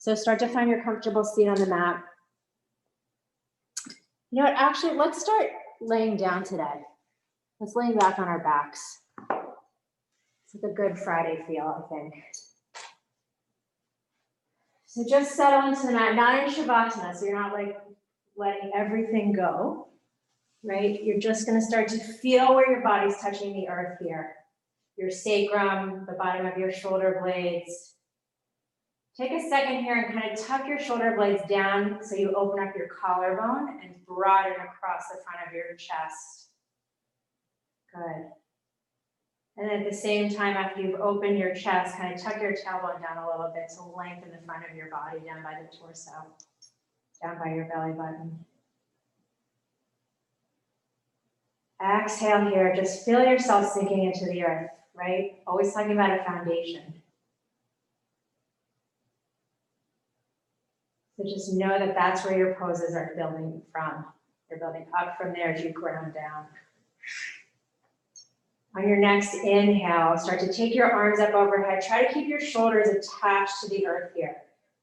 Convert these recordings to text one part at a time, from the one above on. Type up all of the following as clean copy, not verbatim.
So start to find your comfortable seat on the mat. You know what, actually, let's start laying down today. Let's lay back on our backs. It's like a good Friday feel, I think. So just settle into the mat, not in Shavasana, so you're not like letting everything go, right? You're just gonna start to feel where your body's touching the earth here. Your sacrum, the bottom of your shoulder blades. Take a second here and kind of tuck your shoulder blades down so you open up your collarbone and broaden across the front of your chest. Good. And at the same time, after you've opened your chest, kind of tuck your tailbone down a little bit to lengthen the front of your body down by the torso, down by your belly button. Exhale here, just feel yourself sinking into the earth, right? Always talking about a foundation. So just know that that's where your poses are building from. They're building up from there as you ground down. On your next inhale, start to take your arms up overhead. Try to keep your shoulders attached to the earth here.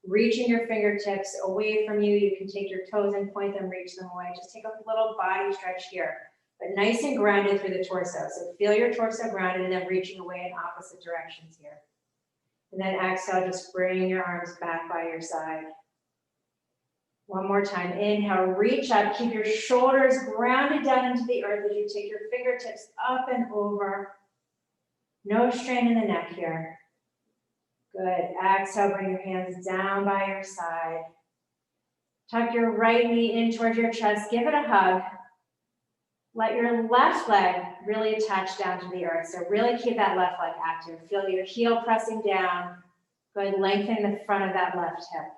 Reaching your fingertips away from you. You can take your toes and point them, reach them away. Just take a little body stretch here, but nice and grounded through the torso. So feel your torso grounded and then reaching away in opposite directions here. And then exhale, just bring your arms back by your side. One more time, inhale, reach up, keep your shoulders grounded down into the earth as you take your fingertips up and over. No strain in the neck here. Good, exhale, bring your hands down by your side. Tuck your right knee in towards your chest, give it a hug. Let your left leg really attach down to the earth. So really keep that left leg active. Feel your heel pressing down. Good, lengthen the front of that left hip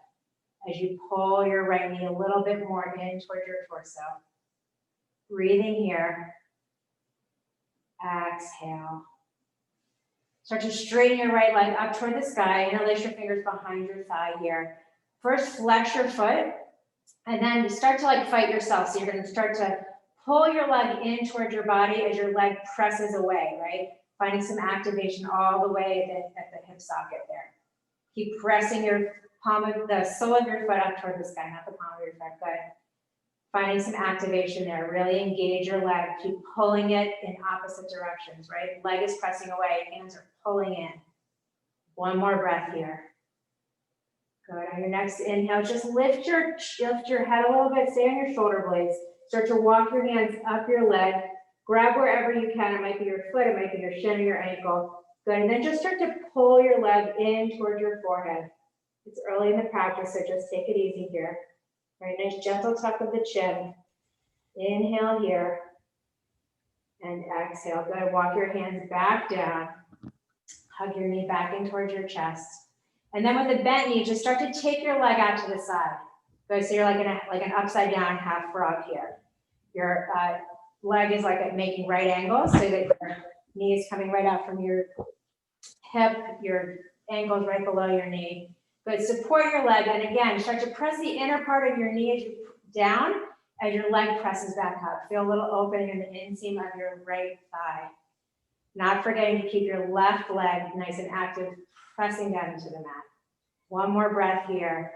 as you pull your right knee a little bit more in towards your torso. Breathing here. Exhale. Start to straighten your right leg up toward the sky. Interlace your fingers behind your thigh here. First, flex your foot, and then start to like fight yourself. So you're gonna start to pull your leg in towards your body as your leg presses away, right? Finding some activation all the way at the hip socket there. Keep pressing your the sole of your foot up toward the sky, not the palm of your foot. Good. Finding some activation there. Really engage your leg. Keep pulling it in opposite directions, right? Leg is pressing away. Hands are pulling in. One more breath here. Good. On your next inhale, just lift your head a little bit. Stay on your shoulder blades. Start to walk your hands up your leg. Grab wherever you can. It might be your foot. It might be your shin or your ankle. Good. And then just start to pull your leg in towards your forehead. It's early in the practice, so just take it easy here. Very nice, gentle tuck of the chin. Inhale here. And exhale. Good. Walk your hands back down. Hug your knee back in towards your chest. And then with the bent knee, just start to take your leg out to the side. Good. So you're like an upside down half frog here. Your leg is like making right angles so that your knee is coming right out from your hip. Your ankle is right below your knee. Good, support your leg, and again, start to press the inner part of your knee as you down, as your leg presses back up. Feel a little opening in the inseam of your right thigh. Not forgetting to keep your left leg nice and active, pressing down into the mat. One more breath here.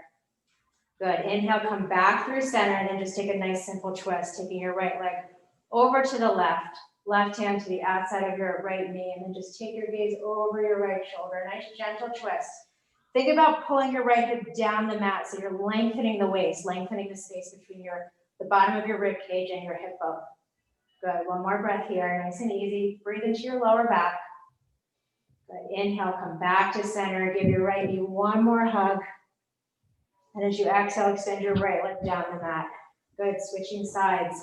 Good, inhale, come back through center, and then just take a nice simple twist, taking your right leg over to the left hand to the outside of your right knee, and then just take your gaze over your right shoulder. Nice gentle twist. Think about pulling your right hip down the mat so you're lengthening the waist, lengthening the space between the bottom of your rib cage and your hip bone. Good, one more breath here, nice and easy. Breathe into your lower back. Good, inhale, come back to center. Give your right knee one more hug. And as you exhale, extend your right leg down the mat. Good, switching sides.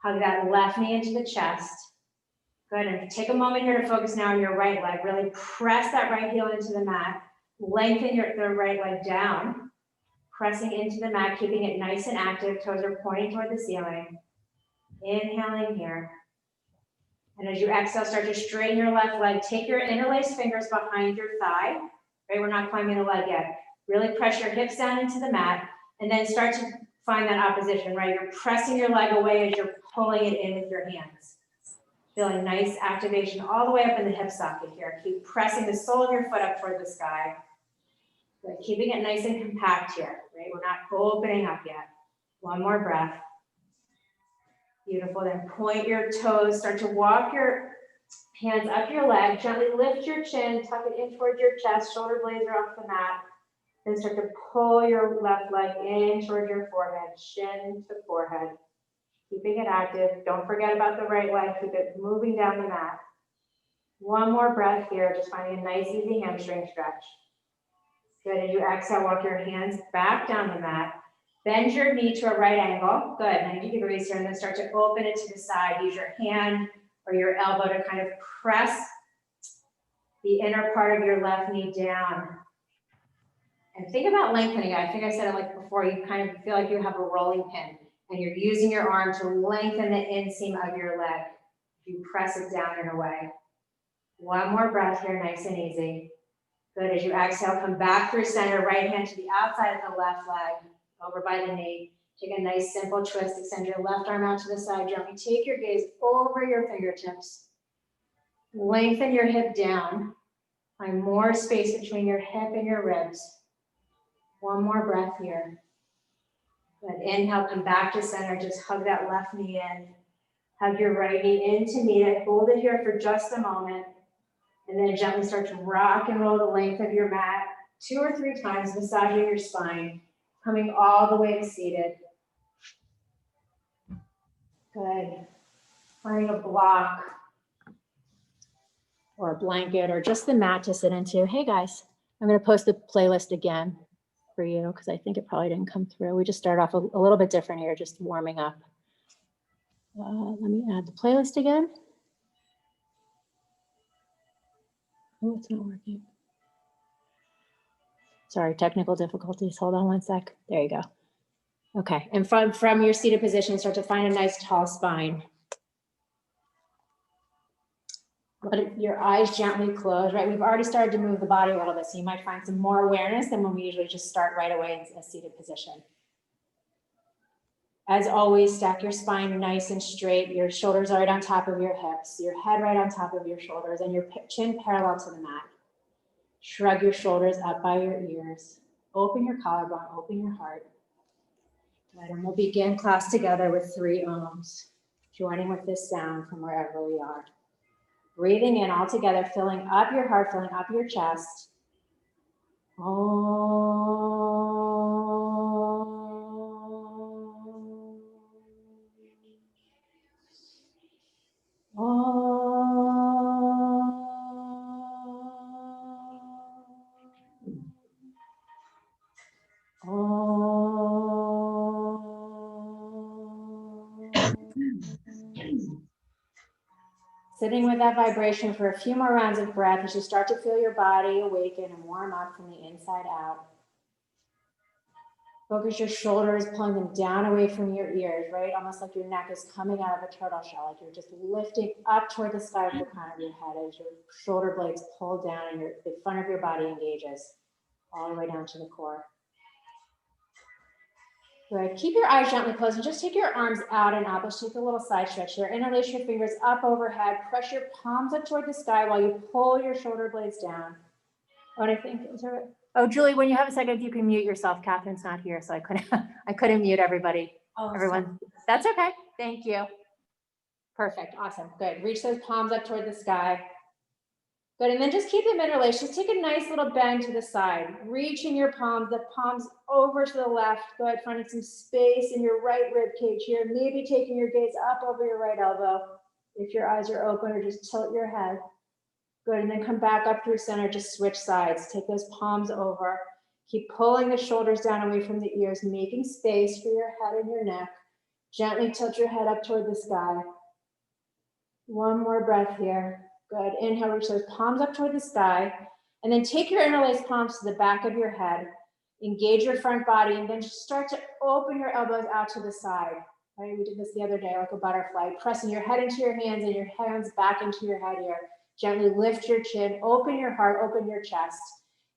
Hug that left knee into the chest. Good, and take a moment here to focus now on your right leg. Really press that right heel into the mat. Lengthen the right leg down, pressing into the mat, keeping it nice and active. Toes are pointing toward the ceiling. Inhaling here. And as you exhale, start to straighten your left leg. Take your interlaced fingers behind your thigh. Right, we're not climbing the leg yet. Really press your hips down into the mat, and then start to find that opposition, right? You're pressing your leg away as you're pulling it in with your hands. Feeling nice activation all the way up in the hip socket here. Keep pressing the sole of your foot up toward the sky. Good, keeping it nice and compact here, right? We're not opening up yet. One more breath. Beautiful, then point your toes, start to walk your hands up your leg, gently lift your chin, tuck it in towards your chest, shoulder blades are off the mat. Then start to pull your left leg in towards your forehead, shin to forehead. Keeping it active, don't forget about the right leg, keep it moving down the mat. One more breath here, just finding a nice easy hamstring stretch. Good, as you exhale, walk your hands back down the mat. Bend your knee to a right angle. Good, 90 degrees here, and then start to open it to the side. Use your hand or your elbow to kind of press the inner part of your left knee down. And think about lengthening it. I think I said it like before, you kind of feel like you have a rolling pin, and you're using your arm to lengthen the inseam of your leg. You press it down and away. One more breath here, nice and easy. Good, as you exhale, come back through center, right hand to the outside of the left leg, over by the knee. Take a nice simple twist, extend your left arm out to the side, gently take your gaze over your fingertips. Lengthen your hip down, find more space between your hip and your ribs. One more breath here. Good, inhale, come back to center, just hug that left knee in. Hug your right knee in to meet it, hold it here for just a moment. And then gently start to rock and roll the length of your mat 2 or 3 times, massaging your spine, coming all the way to seated. Good. Finding a block or a blanket or just the mat to sit into. Hey guys, I'm going to post the playlist again for you because I think it probably didn't come through. We just started off a little bit different here, just warming up. Let me add the playlist again. Oh, it's not working. Sorry, technical difficulties. Hold on one sec. There you go. Okay, and from your seated position, start to find a nice tall spine. Let your eyes gently close, right? We've already started to move the body a little bit, so you might find some more awareness than when we usually just start right away in a seated position. As always, stack your spine nice and straight. Your shoulders are right on top of your hips, your head right on top of your shoulders, and your chin parallel to the mat. Shrug your shoulders up by your ears. Open your collarbone, open your heart. Good, and we'll begin class together with 3 Ohms, joining with this sound from wherever we are. Breathing in all together, filling up your heart, filling up your chest. Sitting with that vibration for a few more rounds of breath as you start to feel your body awaken and warm up from the inside out. Focus your shoulders, pulling them down away from your ears, right? Almost like your neck is coming out of a turtle shell, like you're just lifting up toward the sky with the crown of your head as your shoulder blades pull down and the front of your body engages all the way down to the core. Good. Keep your eyes gently closed and just take your arms out and up. Let's take a little side stretch here. Interlace your fingers up overhead. Press your palms up toward the sky while you pull your shoulder blades down. What I think is there. Oh, Julie, when you have a second, you can mute yourself. Catherine's not here, so I couldn't mute everybody. Oh, everyone. Sorry. That's okay. Thank you. Perfect. Awesome. Good. Reach those palms up toward the sky. Good, and then just keep them interlaced. Just take a nice little bend to the side. Reaching your palms, the palms over to the left. Good, finding some space in your right rib cage here. Maybe taking your gaze up over your right elbow. If your eyes are open, or just tilt your head. Good, and then come back up through center, just switch sides. Take those palms over. Keep pulling the shoulders down away from the ears, making space for your head and your neck. Gently tilt your head up toward the sky. One more breath here. Good. Inhale, reach those palms up toward the sky. And then take your interlaced palms to the back of your head. Engage your front body and then just start to open your elbows out to the side. Right? We did this the other day, like a butterfly. Pressing your head into your hands and your hands back into your head here. Gently lift your chin, open your heart, open your chest.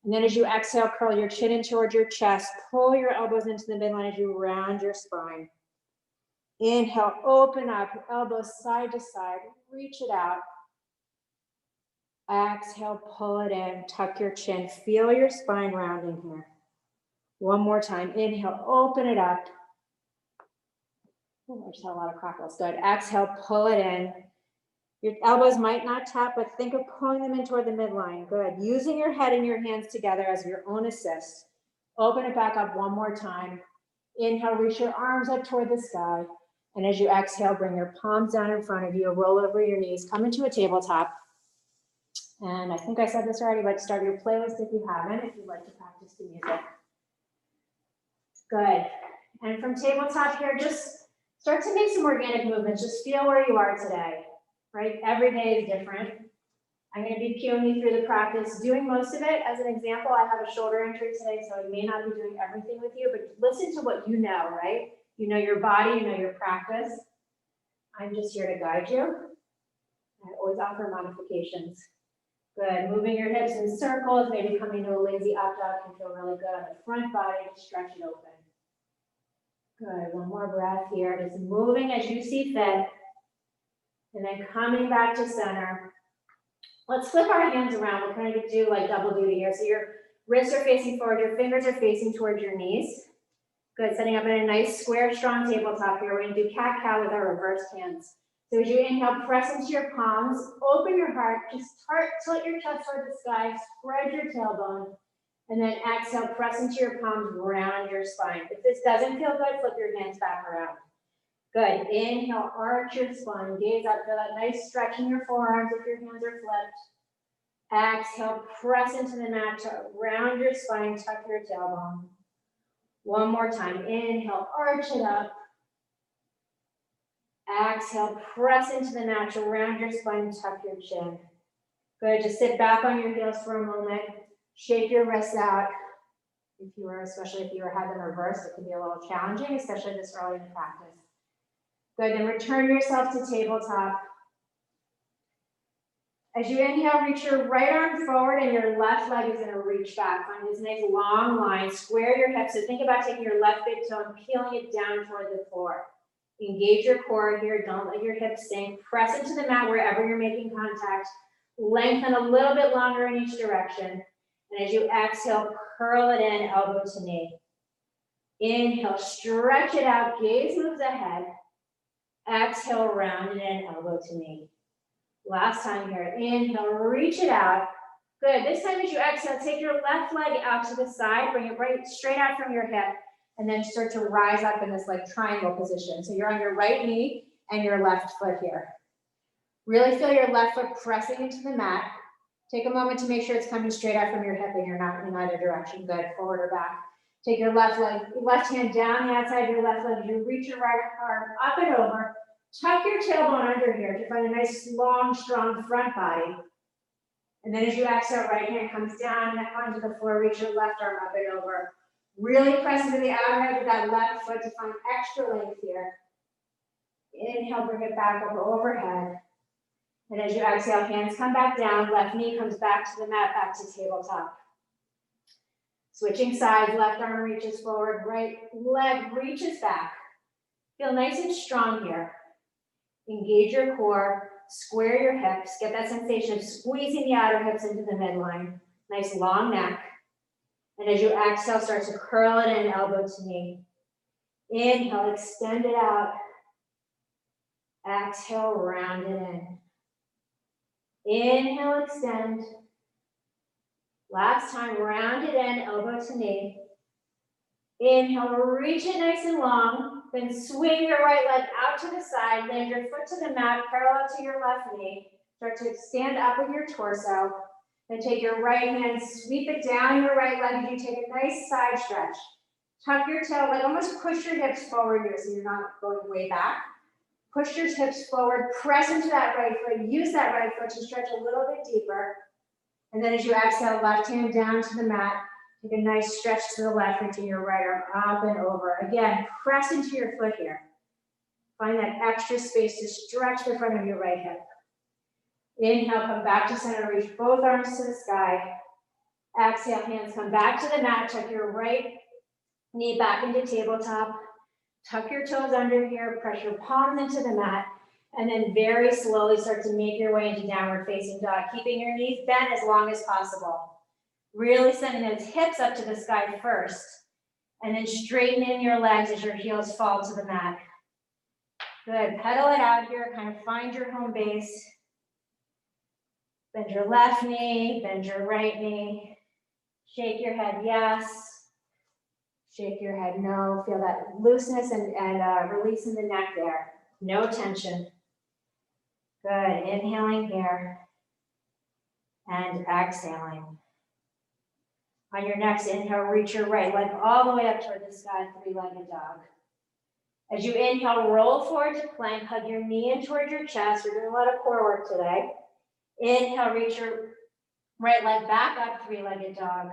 And then as you exhale, curl your chin in towards your chest. Pull your elbows into the midline as you round your spine. Inhale, open up, elbows side to side. Reach it out. Exhale, pull it in, tuck your chin, feel your spine rounding here. One more time, inhale, open it up. Oh, I just had a lot of crackles, good. Exhale, pull it in. Your elbows might not tap, but think of pulling them in toward the midline, good. Using your head and your hands together as your own assist. Open it back up one more time. Inhale, reach your arms up toward the sky. And as you exhale, bring your palms down in front of you, roll over your knees, come into a tabletop. And I think I said this already, but start your playlist if you haven't, if you'd like to practice the music. Good. And from tabletop here, just start to make some organic movements. Just feel where you are today, right? Every day is different. I'm going to be cueing you through the practice, doing most of it. As an example, I have a shoulder injury today, so I may not be doing everything with you, but listen to what you know, right? You know your body, you know your practice. I'm just here to guide you. I always offer modifications. Good, moving your hips in circles, maybe coming to a lazy up dog can feel really good on the front body, just stretch it open. Good, one more breath here, just moving as you see fit, and then coming back to center. Let's flip our hands around, we're going to do like double duty here, so your wrists are facing forward, your fingers are facing towards your knees. Good, setting up in a nice square, strong tabletop here, we're going to do cat-cow with our reversed hands. So as you inhale, press into your palms, open your heart, just tilt your chest toward the sky, spread your tailbone, and then exhale, press into your palms, round your spine. If this doesn't feel good, flip your hands back around. Good, inhale, arch your spine, gaze up, feel that nice stretch in your forearms if your hands are flipped. Exhale, press into the mat to round your spine, tuck your tailbone. One more time, inhale, arch it up. Exhale, press into the mat to round your spine, tuck your chin. Good, just sit back on your heels for a moment. Shake your wrists out. Especially if you had them reversed, it can be a little challenging, especially this early in the practice. Good, then return yourself to tabletop. As you inhale, reach your right arm forward and your left leg is gonna reach back. Find this nice long line, square your hips. So think about taking your left big toe and peeling it down toward the floor. Engage your core here, don't let your hips sink. Press into the mat wherever you're making contact. Lengthen a little bit longer in each direction. And as you exhale, curl it in, elbow to knee. Inhale, stretch it out, gaze moves ahead. Exhale, round it in, elbow to knee. Last time here, inhale, reach it out. Good, this time as you exhale, take your left leg out to the side, bring it right straight out from your hip, and then start to rise up in this like triangle position. So you're on your right knee and your left foot here. Really feel your left foot pressing into the mat. Take a moment to make sure it's coming straight out from your hip and you're not in either direction. Good, forward or back. Take your left hand down the outside of your left leg. You reach your right arm up and over. Tuck your tailbone under here to find a nice, long, strong front body. And then as you exhale, right hand comes down onto the floor. Reach your left arm up and over. Really press into the outer edge of that left foot to find extra length here. Inhale, bring it back up overhead. And as you exhale, hands come back down, left knee comes back to the mat, back to tabletop. Switching sides, left arm reaches forward, right leg reaches back. Feel nice and strong here. Engage your core, square your hips, get that sensation of squeezing the outer hips into the midline. Nice long neck. And as you exhale, start to curl it in, elbow to knee. Inhale, extend it out. Exhale, round it in. Inhale, extend. Last time, round it in, elbow to knee. Inhale, reach it nice and long. Then swing your right leg out to the side. Land your foot to the mat, parallel to your left knee. Start to stand up with your torso. Then take your right hand, sweep it down your right leg as you take a nice side stretch. Tuck your tail, like almost push your hips forward here so you're not going way back. Push your hips forward, press into that right foot, use that right foot to stretch a little bit deeper. And then as you exhale, left hand down to the mat, take a nice stretch to the left into your right arm, up and over. Again, press into your foot here. Find that extra space to stretch the front of your right hip. Inhale, come back to center, reach both arms to the sky. Exhale, hands come back to the mat, tuck your right knee back into tabletop. Tuck your toes under here, press your palms into the mat. And then very slowly start to make your way into downward facing dog, keeping your knees bent as long as possible. Really sending those hips up to the sky first, and then straighten in your legs as your heels fall to the mat. Good, pedal it out here, kind of find your home base. Bend your left knee, bend your right knee. Shake your head, yes. Shake your head, no. Feel that looseness and release in the neck there. No tension. Good, inhaling here and exhaling. On your next inhale, reach your right leg all the way up toward the sky, three-legged dog. As you inhale, roll forward to plank, hug your knee in toward your chest. We're doing a lot of core work today. Inhale, reach your right leg back up, three-legged dog.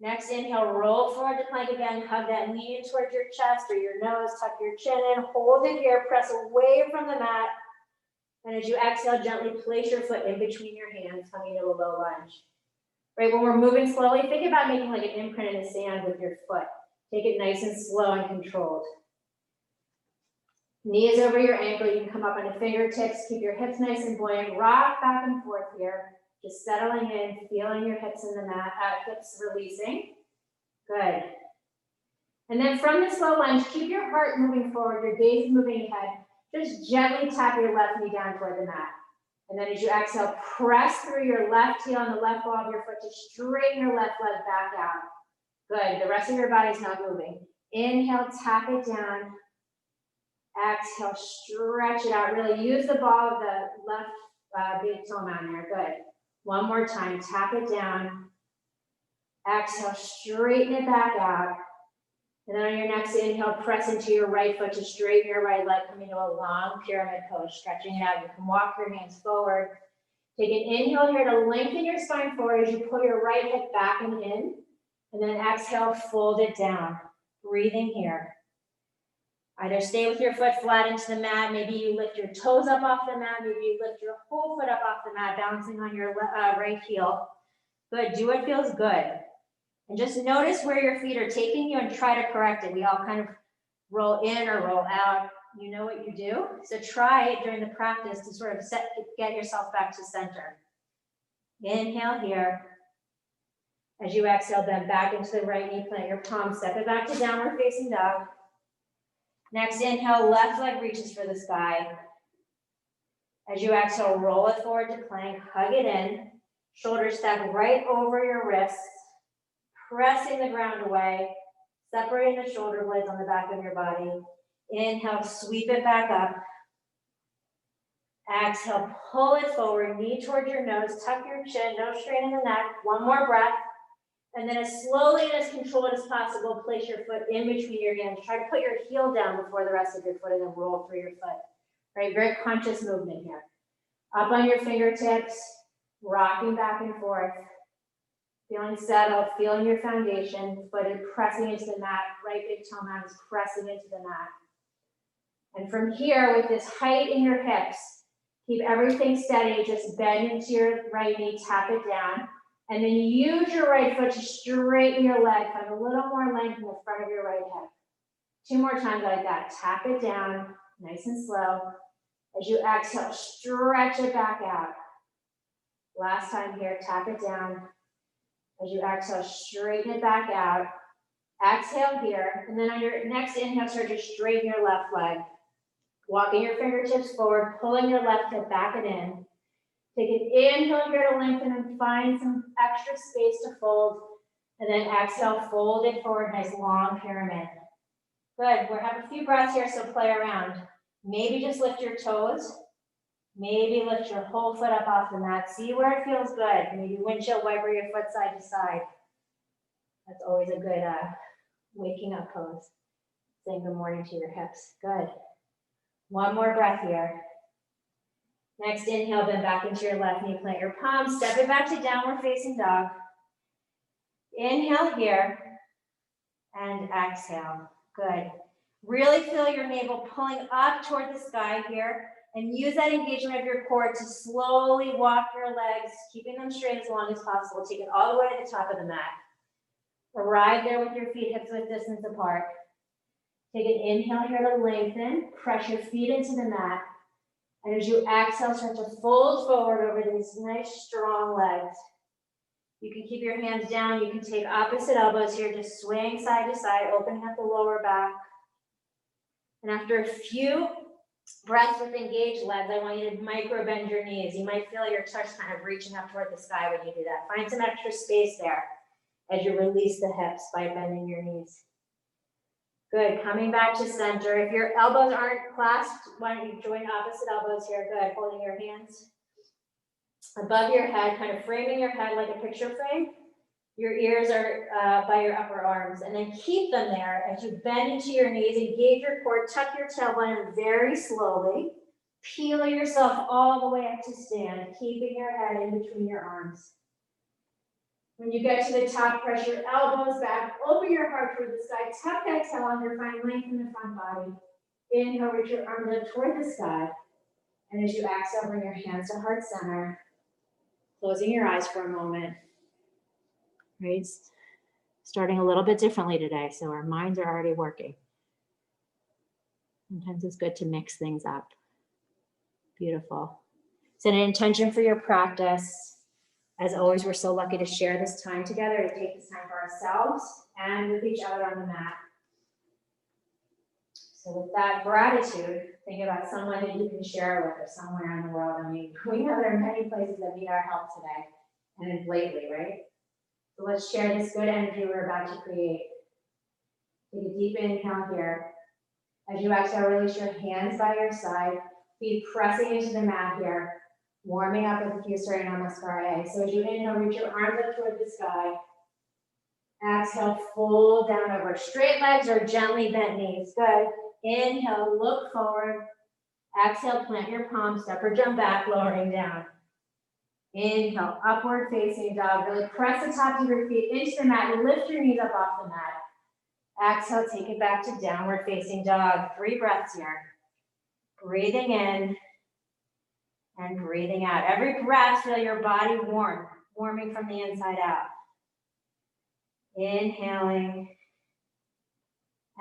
Next inhale, roll forward to plank again, hug that knee in toward your chest or your nose, tuck your chin in, hold it here, press away from the mat. And as you exhale, gently place your foot in between your hands, coming to a low lunge. Right, when we're moving slowly, think about making like an imprint in the sand with your foot. Take it nice and slow and controlled. Knees over your ankle, you can come up on the fingertips, keep your hips nice and buoyant, rock back and forth here. Just settling in, feeling your hips in the mat, hips releasing. Good. And then from this low lunge, keep your heart moving forward, your gaze moving ahead. Just gently tap your left knee down toward the mat. And then as you exhale, press through your left heel on the left ball of your foot to straighten your left leg back out. Good, the rest of your body's not moving. Inhale, tap it down. Exhale, stretch it out. Really use the ball of the left big toe mound there. Good. One more time, tap it down. Exhale, straighten it back out. And then on your next inhale, press into your right foot to straighten your right leg, coming to a long pyramid pose, stretching it out. You can walk your hands forward. Take an inhale here to lengthen your spine forward as you pull your right hip back and in. And then exhale, fold it down. Breathing here. Either stay with your foot flat into the mat. Maybe you lift your toes up off the mat. Maybe you lift your whole foot up off the mat, bouncing on your right heel. Good, do what feels good. And just notice where your feet are taking you and try to correct it. We all kind of roll in or roll out. You know what you do. So try it during the practice to sort of get yourself back to center. Inhale here. As you exhale, bend back into the right knee, plant your palm, step it back to downward facing dog. Next inhale, left leg reaches for the sky. As you exhale, roll it forward to plank, hug it in. Shoulders stack right over your wrists. Pressing the ground away, separating the shoulder blades on the back of your body. Inhale, sweep it back up. Exhale, pull it forward, knee toward your nose, tuck your chin, no strain in the neck. One more breath. And then as slowly and as controlled as possible, place your foot in between your hands. Try to put your heel down before the rest of your foot and then roll through your foot. Right, very conscious movement here. Up on your fingertips, rocking back and forth. Feeling settled, feeling your foundation, foot pressing into the mat, right big toe mound is pressing into the mat. And from here, with this height in your hips, keep everything steady, just bend into your right knee, tap it down, and then use your right foot to straighten your leg, find a little more length in the front of your right hip. 2 more times like that, tap it down, nice and slow. As you exhale, stretch it back out. Last time here, tap it down. As you exhale, straighten it back out. Exhale here, and then on your next inhale, start to straighten your left leg. Walking your fingertips forward, pulling your left hip back and in. Take an inhale here to lengthen and find some extra space to fold. And then exhale, fold it forward, nice long pyramid. Good, we'll have a few breaths here, so play around. Maybe just lift your toes. Maybe lift your whole foot up off the mat. See where it feels good. Maybe windshield wiper your foot side to side. That's always a good waking up pose. Saying good morning to your hips. Good. One more breath here. Next inhale, bend back into your left knee, plant your palms, step it back to downward facing dog. Inhale here and exhale. Good. Really feel your navel pulling up toward the sky here. And use that engagement of your core to slowly walk your legs, keeping them straight as long as possible. Take it all the way to the top of the mat. Arrive there with your feet hips width distance apart. Take an inhale here to lengthen, press your feet into the mat. And as you exhale, start to fold forward over these nice strong legs. You can keep your hands down. You can take opposite elbows here, just swaying side to side, opening up the lower back. And after a few breaths with engaged legs, I want you to micro bend your knees. You might feel your chest kind of reaching up toward the sky when you do that. Find some extra space there as you release the hips by bending your knees. Good, coming back to center. If your elbows aren't clasped, why don't you join opposite elbows here? Good, holding your hands above your head, kind of framing your head like a picture frame. Your ears are by your upper arms, and then keep them there as you bend into your knees, engage your core, tuck your tailbone in very slowly. Peel yourself all the way up to stand, keeping your head in between your arms. When you get to the top, press your elbows back, open your heart toward the sky, tuck that tail under, find length in the front body. Inhale, reach your arms up toward the sky. And as you exhale, bring your hands to heart center, closing your eyes for a moment. Right? Starting a little bit differently today, so our minds are already working. Sometimes it's good to mix things up. Beautiful. Set an intention for your practice. As always, we're so lucky to share this time together, to take this time for ourselves and with each other on the mat. So with that gratitude, think about someone that you can share with or somewhere in the world. I mean, we know there are many places that need our help today and lately, right? So let's share this good energy we're about to create. Take a deep inhale here. As you exhale, release your hands by your side, feet pressing into the mat here, warming up with a few Surya Namaskar. So as you inhale, reach your arms up toward the sky. Exhale, fold down over straight legs or gently bent knees. Good. Inhale, look forward. Exhale, plant your palms, step or jump back, lowering down. Inhale, upward facing dog. Really press the tops of your feet into the mat and lift your knees up off the mat. Exhale, take it back to downward facing dog. 3 breaths here. Breathing in and breathing out. Every breath, feel your body warming from the inside out. Inhaling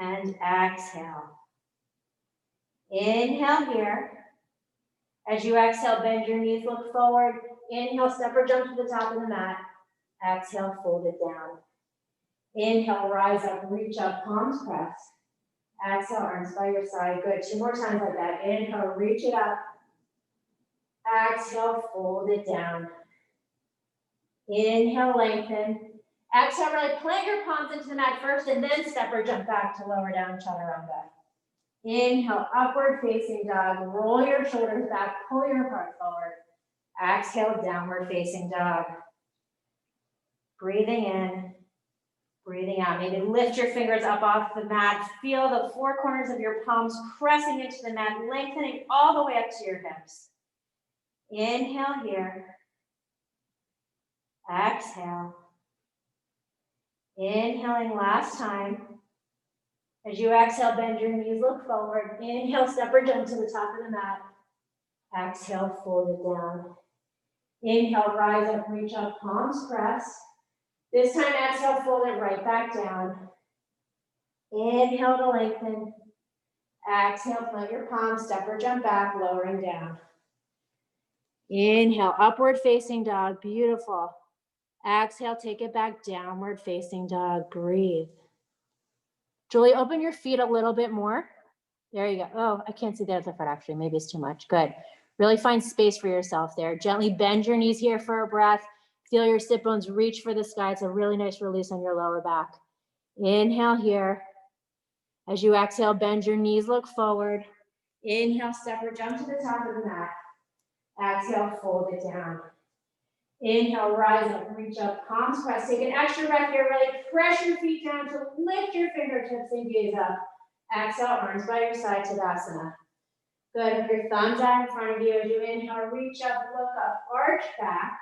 and exhale. Inhale here. As you exhale, bend your knees, look forward. Inhale, step or jump to the top of the mat. Exhale, fold it down. Inhale, rise up, reach up, palms press. Exhale, arms by your side. Good. 2 more times like that. Inhale, reach it up. Exhale, fold it down. Inhale, lengthen. Exhale, really plant your palms into the mat first and then step or jump back to lower down chaturanga. Inhale, upward facing dog. Roll your shoulders back, pull your heart forward. Exhale, downward facing dog. Breathing in, breathing out. Maybe lift your fingers up off the mat. Feel the 4 corners of your palms pressing into the mat, lengthening all the way up to your hips. Inhale here. Exhale. Inhaling last time. As you exhale, bend your knees, look forward. Inhale, step or jump to the top of the mat. Exhale, fold it down. Inhale, rise up, reach up, palms press. This time, exhale, fold it right back down. Inhale to lengthen. Exhale, plant your palms, step or jump back, lowering down. Inhale, upward facing dog, beautiful. Exhale, take it back, downward facing dog, breathe. Julie, open your feet a little bit more. There you go. Oh, I can't see the other foot actually. Maybe it's too much. Good. Really find space for yourself there. Gently bend your knees here for a breath. Feel your sit bones reach for the sky. It's a really nice release on your lower back. Inhale here. As you exhale, bend your knees, look forward. Inhale, step or jump to the top of the mat. Exhale, fold it down. Inhale, rise up, reach up, palms press. Take an extra breath here. Really press your feet down to lift your fingertips and gaze up. Exhale, arms by your side, Tadasana. Good. If your thumbs out in front of you, as you inhale, reach up, look up, arch back.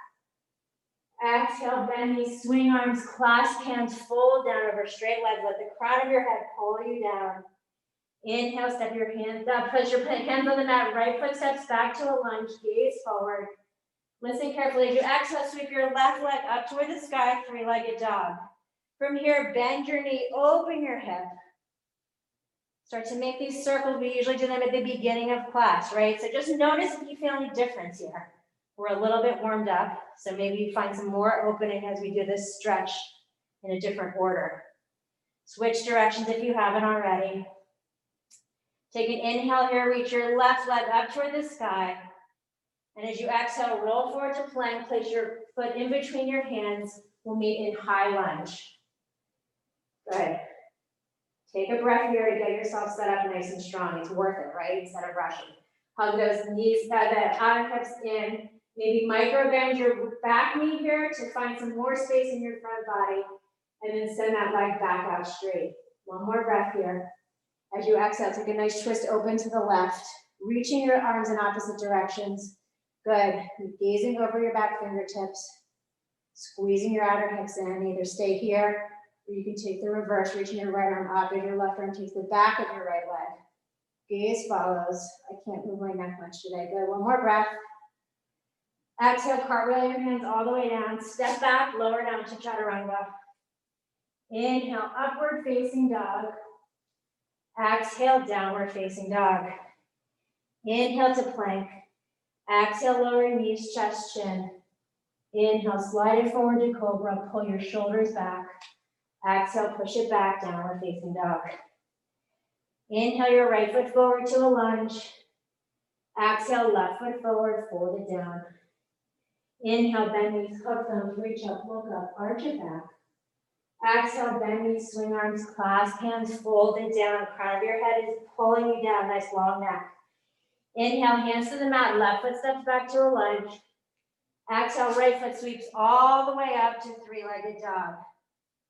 Exhale, bend knees, swing arms, clasp hands, fold down over straight legs. Let the crown of your head pull you down. Inhale, step your hands up, place your hands on the mat, right foot steps back to a lunge, gaze forward. Listen carefully. As you exhale, sweep your left leg up toward the sky, 3-legged dog. From here, bend your knee, open your hip. Start to make these circles. We usually do them at the beginning of class, right? So just notice if you feel any difference here. We're a little bit warmed up, so maybe you find some more opening as we do this stretch in a different order. Switch directions if you haven't already. Take an inhale here, reach your left leg up toward the sky. And as you exhale, roll forward to plank, place your foot in between your hands. We'll meet in high lunge. Good. Take a breath here to get yourself set up nice and strong. It's worth it, right? Instead of rushing. Hug those knees, the outer hips in. Maybe micro bend your back knee here to find some more space in your front body. And then send that leg back out straight. One more breath here. As you exhale, take a nice twist open to the left, reaching your arms in opposite directions. Good. Gazing over your back fingertips, squeezing your outer hips in. Either stay here, or you can take the reverse, reaching your right arm up, and your left arm takes the back of your right leg. Gaze follows. I can't move my neck much today. Good. One more breath. Exhale, cartwheel your hands all the way down. Step back, lower down to chaturanga. Inhale, upward facing dog. Exhale, downward facing dog. Inhale to plank. Exhale, lower your knees, chest, chin. Inhale, slide it forward to cobra. Pull your shoulders back. Exhale, push it back, downward facing dog. Inhale your right foot forward to a lunge. Exhale, left foot forward, fold it down. Inhale, bend knees, hook thumbs, reach up, look up, arch it back. Exhale, bend knees, swing arms, clasp hands, fold it down. Crown of your head is pulling you down, nice long neck. Inhale, hands to the mat, left foot steps back to a lunge. Exhale, right foot sweeps all the way up to three-legged dog.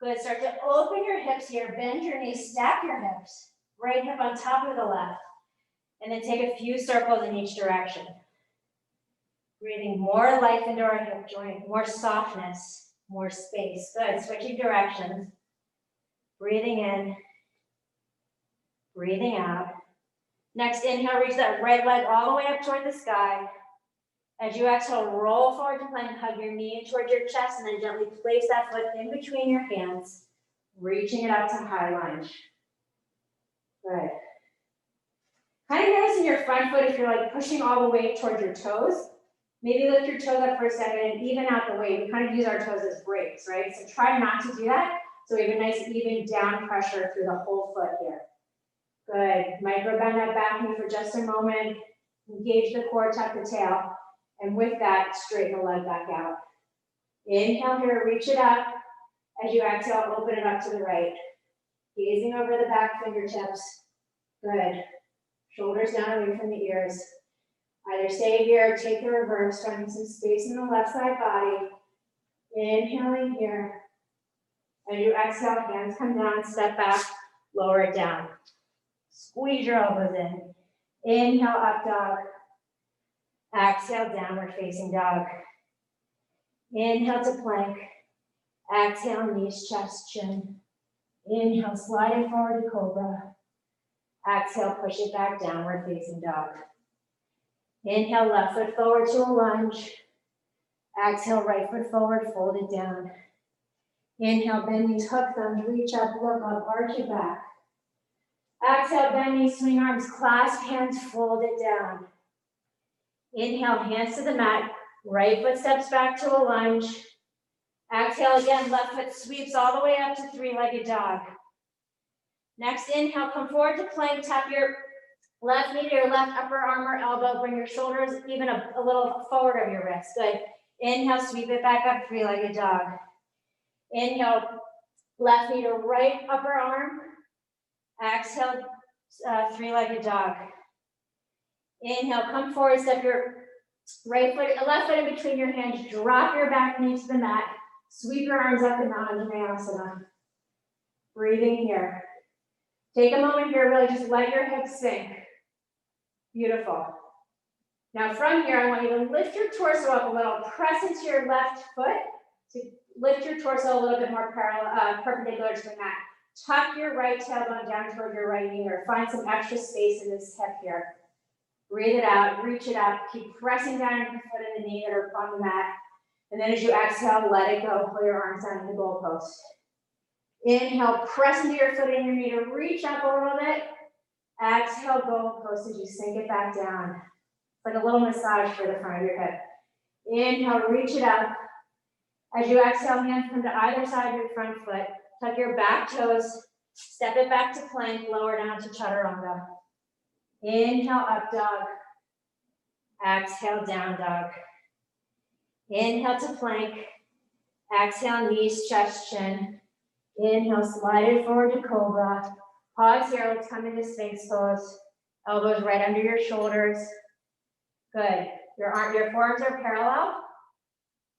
Good, start to open your hips here, bend your knees, stack your hips. Right hip on top of the left. And then take a few circles in each direction. Breathing more life into our hip joint, more softness, more space. Good, switching directions. Breathing in, breathing out. Next inhale, reach that right leg all the way up toward the sky. As you exhale, roll forward to plank, hug your knee in towards your chest, and then gently place that foot in between your hands, reaching it up to high lunge. Good. Kind of notice in your front foot if you're like pushing all the way towards your toes. Maybe lift your toes up for a second and even out the weight. We kind of use our toes as brakes, right? So try not to do that. So we have a nice even down pressure through the whole foot here. Good. Micro bend that back knee for just a moment. Engage the core, tuck the tail. And with that, straighten the leg back out. Inhale here, reach it up. As you exhale, open it up to the right. Gazing over the back fingertips. Good. Shoulders down away from the ears. Either stay here or take the reverse, finding some space in the left side body. Inhaling here. As you exhale, hands come down, step back, lower it down. Squeeze your elbows in. Inhale, up dog. Exhale, downward facing dog. Inhale to plank. Exhale, knees, chest, chin. Inhale, slide it forward to cobra. Exhale, push it back, downward facing dog. Inhale, left foot forward to a lunge. Exhale, right foot forward, fold it down. Inhale, bend knees, hook thumbs, reach up, look up, arch it back. Exhale, bend knees, swing arms, clasp hands, fold it down. Inhale, hands to the mat, right foot steps back to a lunge. Exhale again, left foot sweeps all the way up to three-legged dog. Next inhale, come forward to plank, tap your left knee to your left upper arm or elbow, bring your shoulders even a little forward of your wrist. Good. Inhale, sweep it back up, three-legged dog. Inhale, left knee to right upper arm. Exhale, three-legged dog. Inhale, come forward, step your right foot, left foot in between your hands, drop your back knee to the mat, sweep your arms up in Anjaneyasana. Breathing here. Take a moment here, really just let your hips sink. Beautiful. Now from here, I want you to lift your torso up a little, press into your left foot to lift your torso a little bit more perpendicular to the mat. Tuck your right tailbone down toward your right knee or find some extra space in this hip here. Breathe it out, reach it up, keep pressing down your foot in the knee or on the mat. And then as you exhale, let it go, pull your arms down to the goalpost. Inhale, press into your foot and your knee to reach up a little bit. Exhale, go post as you sink it back down. It's like a little massage for the front of your hip. Inhale, reach it up. As you exhale, hands come to either side of your front foot. Tuck your back toes. Step it back to plank, lower down to chaturanga. Inhale, up dog. Exhale, down dog. Inhale to plank. Exhale, knees, chest, chin. Inhale, slide it forward to cobra. Pause here, let's come into sphinx pose. Elbows right under your shoulders. Good. Your forearms are parallel.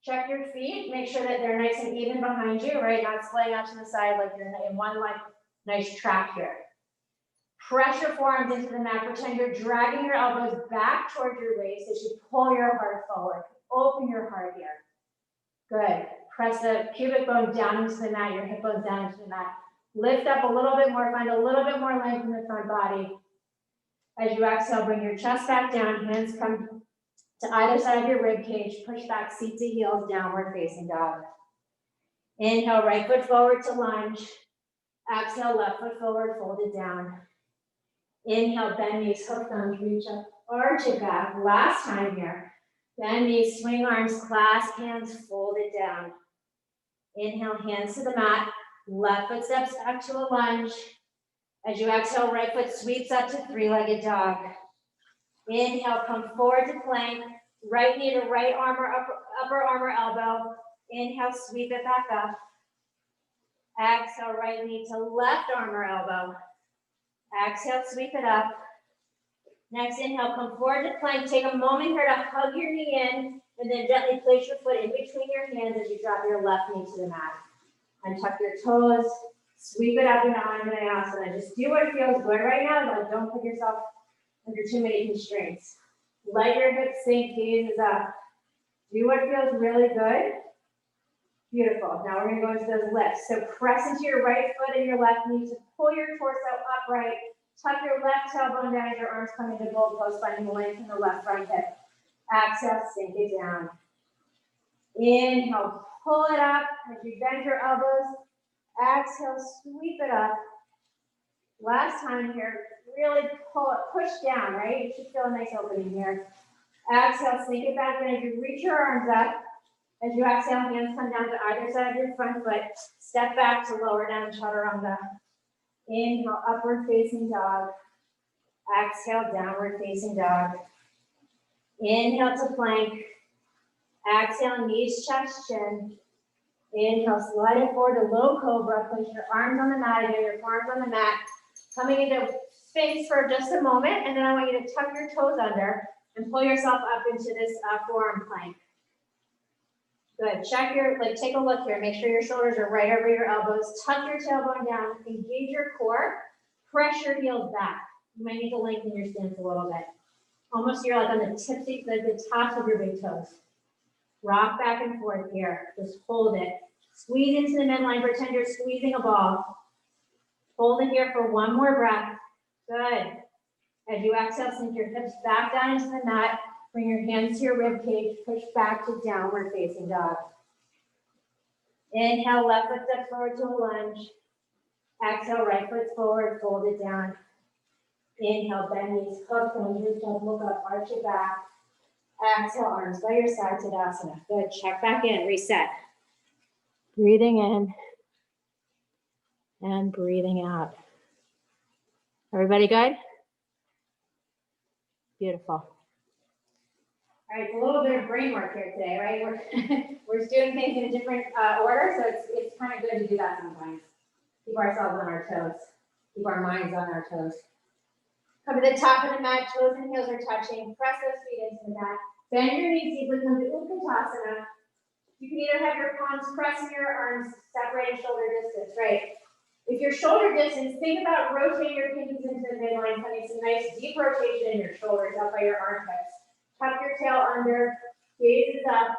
Check your feet, make sure that they're nice and even behind you, right? Not splaying out to the side like you're in one like nice track here. Press your forearms into the mat. Pretend you're dragging your elbows back towards your waist as you pull your heart forward. Open your heart here. Good. Press the pubic bone down into the mat, your hip bones down into the mat. Lift up a little bit more, find a little bit more length in the front body. As you exhale, bring your chest back down, hands come to either side of your rib cage, push back, seat to heels, downward facing dog. Inhale, right foot forward to lunge. Exhale, left foot forward, fold it down. Inhale, bend knees, hook thumbs, reach up, arch it back. Last time here. Bend knees, swing arms, clasp hands, fold it down. Inhale, hands to the mat. Left foot steps back to a lunge. As you exhale, right foot sweeps up to three-legged dog. Inhale, come forward to plank. Right knee to right arm or upper arm or elbow. Inhale, sweep it back up. Exhale, right knee to left arm or elbow. Exhale, sweep it up. Next inhale, come forward to plank. Take a moment here to hug your knee in, and then gently place your foot in between your hands as you drop your left knee to the mat. Untuck your toes, sweep it up into Anjaneyasana. Just do what feels good right now, but don't put yourself under too many constraints. Let your hips sink, gaze is up. Do what feels really good. Beautiful. Now we're going to go into those lifts. So press into your right foot and your left knee to pull your torso upright. Tuck your left tailbone down as your arms come into goalpost, finding the length in the left front hip. Exhale, sink it down. Inhale, pull it up as you bend your elbows. Exhale, sweep it up. Last time here, really pull it, push down, right? You should feel a nice opening here. Exhale, sink it back in as you reach your arms up. As you exhale, hands come down to either side of your front foot. Step back to lower down chaturanga. Inhale, upward facing dog. Exhale, downward facing dog. Inhale to plank. Exhale, knees, chest, chin. Inhale, slide it forward to low cobra. Place your arms on the mat again, your forearms on the mat. Coming into sphinx for just a moment, and then I want you to tuck your toes under and pull yourself up into this forearm plank. Good. Check your, take a look here. Make sure your shoulders are right over your elbows. Tuck your tailbone down. Engage your core. Press your heels back. You might need to lengthen your stance a little bit. Almost you're like on the tips, the tops of your big toes. Rock back and forth here. Just hold it. Squeeze into the midline. Pretend you're squeezing a ball. Hold it here for one more breath. Good. As you exhale, sink your hips back down into the mat. Bring your hands to your rib cage. Push back to downward facing dog. Inhale, left foot steps forward to a lunge. Exhale, right foot forward, fold it down. Inhale, bend knees, hook, lunges, look up, arch it back. Exhale, arms by your side, Tadasana. Good, check back in, reset. Breathing in and breathing out. Everybody good? Beautiful. All right, it's a little bit of brain work here today, right? We're doing things in a different order, so it's kind of good to do that sometimes. Keep ourselves on our toes. Keep our minds on our toes. Come to the top of the mat, toes and heels are touching. Press those feet into the mat. Bend your knees deeply, come to Utkatasana. You can either have your palms pressing your arms, separating shoulder distance, right? If your shoulder distance, think about rotating your pinkies into the midline, having some nice deep rotation in your shoulders up by your armpits. Tuck your tail under, gaze is up.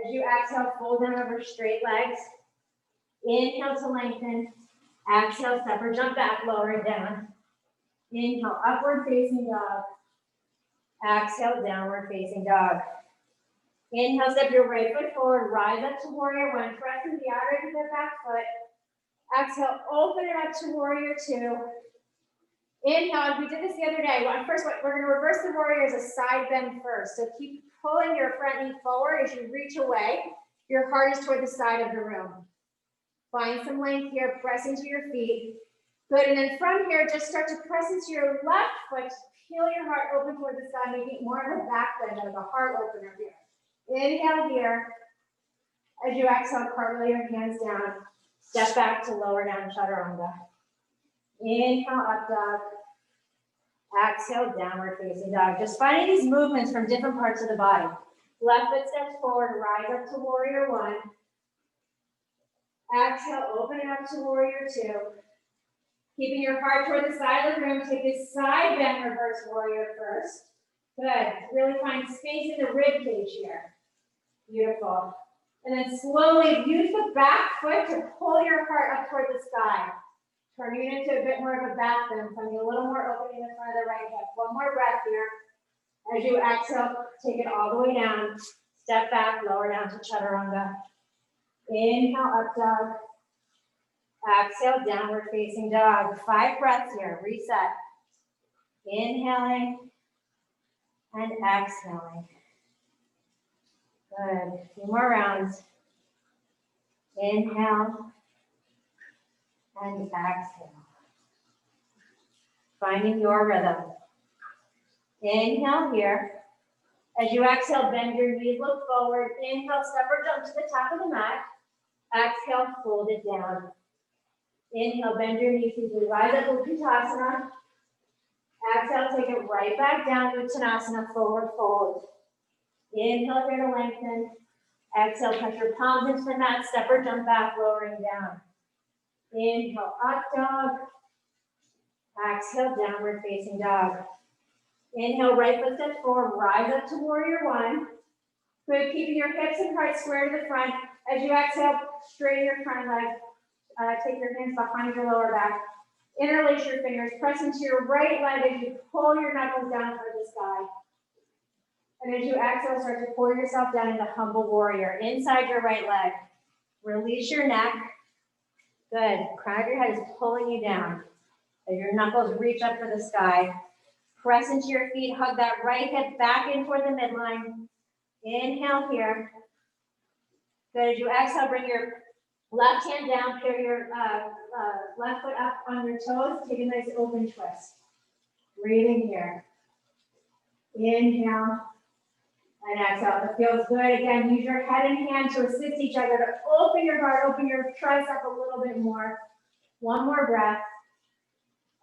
As you exhale, fold down over straight legs. Inhale to lengthen. Exhale, step or jump back, lower it down. Inhale, upward facing dog. Exhale, downward facing dog. Inhale, step your right foot forward, rise up to warrior one. Press into the outer edge of the back foot. Exhale, open it up to warrior two. Inhale, we did this the other day. First, we're going to reverse the warrior as a side bend first. So keep pulling your front knee forward as you reach away. Your heart is toward the side of the room. Find some length here, press into your feet. Good, and then from here, just start to press into your left foot. Peel your heart open toward the side, making more of a back bend, like a heart opener here. Inhale here. As you exhale, cartwheel your hands down. Step back to lower down chaturanga. Inhale, up dog. Exhale, downward facing dog. Just finding these movements from different parts of the body. Left foot steps forward, rise up to warrior one. Exhale, opening up to warrior two. Keeping your heart toward the side of the room, take this side bend reverse warrior first. Good. Really find space in the rib cage here. Beautiful. And then slowly use the back foot to pull your heart up toward the sky. Turning it into a bit more of a back bend, finding a little more opening in the front of the right hip. One more breath here. As you exhale, take it all the way down. Step back, lower down to chaturanga. Inhale, up dog. Exhale, downward facing dog. 5 breaths here. Reset. Inhaling and exhaling. Good. A few more rounds. Inhale and exhale. Finding your rhythm. Inhale here. As you exhale, bend your knees, look forward. Inhale, step or jump to the top of the mat. Exhale, fold it down. Inhale, bend your knees, you rise up, Uttanasana. Exhale, take it right back down, Uttanasana, forward fold. Inhale here to lengthen. Exhale, press your palms into the mat, step or jump back, lowering down. Inhale, up dog. Exhale, downward facing dog. Inhale, right foot step forward, rise up to warrior one. Good, keeping your hips and heart square to the front. As you exhale, straighten your front leg. Take your hands behind your lower back. Interlace your fingers, press into your right leg as you pull your knuckles down toward the sky. And as you exhale, start to pour yourself down into humble warrior. Inside your right leg. Release your neck. Good. Crown of your head is pulling you down. As your knuckles reach up for the sky. Press into your feet. Hug that right hip back in toward the midline. Inhale here. Good. As you exhale, bring your left hand down. Carry your left foot up on your toes. Take a nice open twist. Breathing here. Inhale. And exhale. It feels good. Again, use your head and hand to assist each other to open your heart, open your tricep a little bit more. One more breath.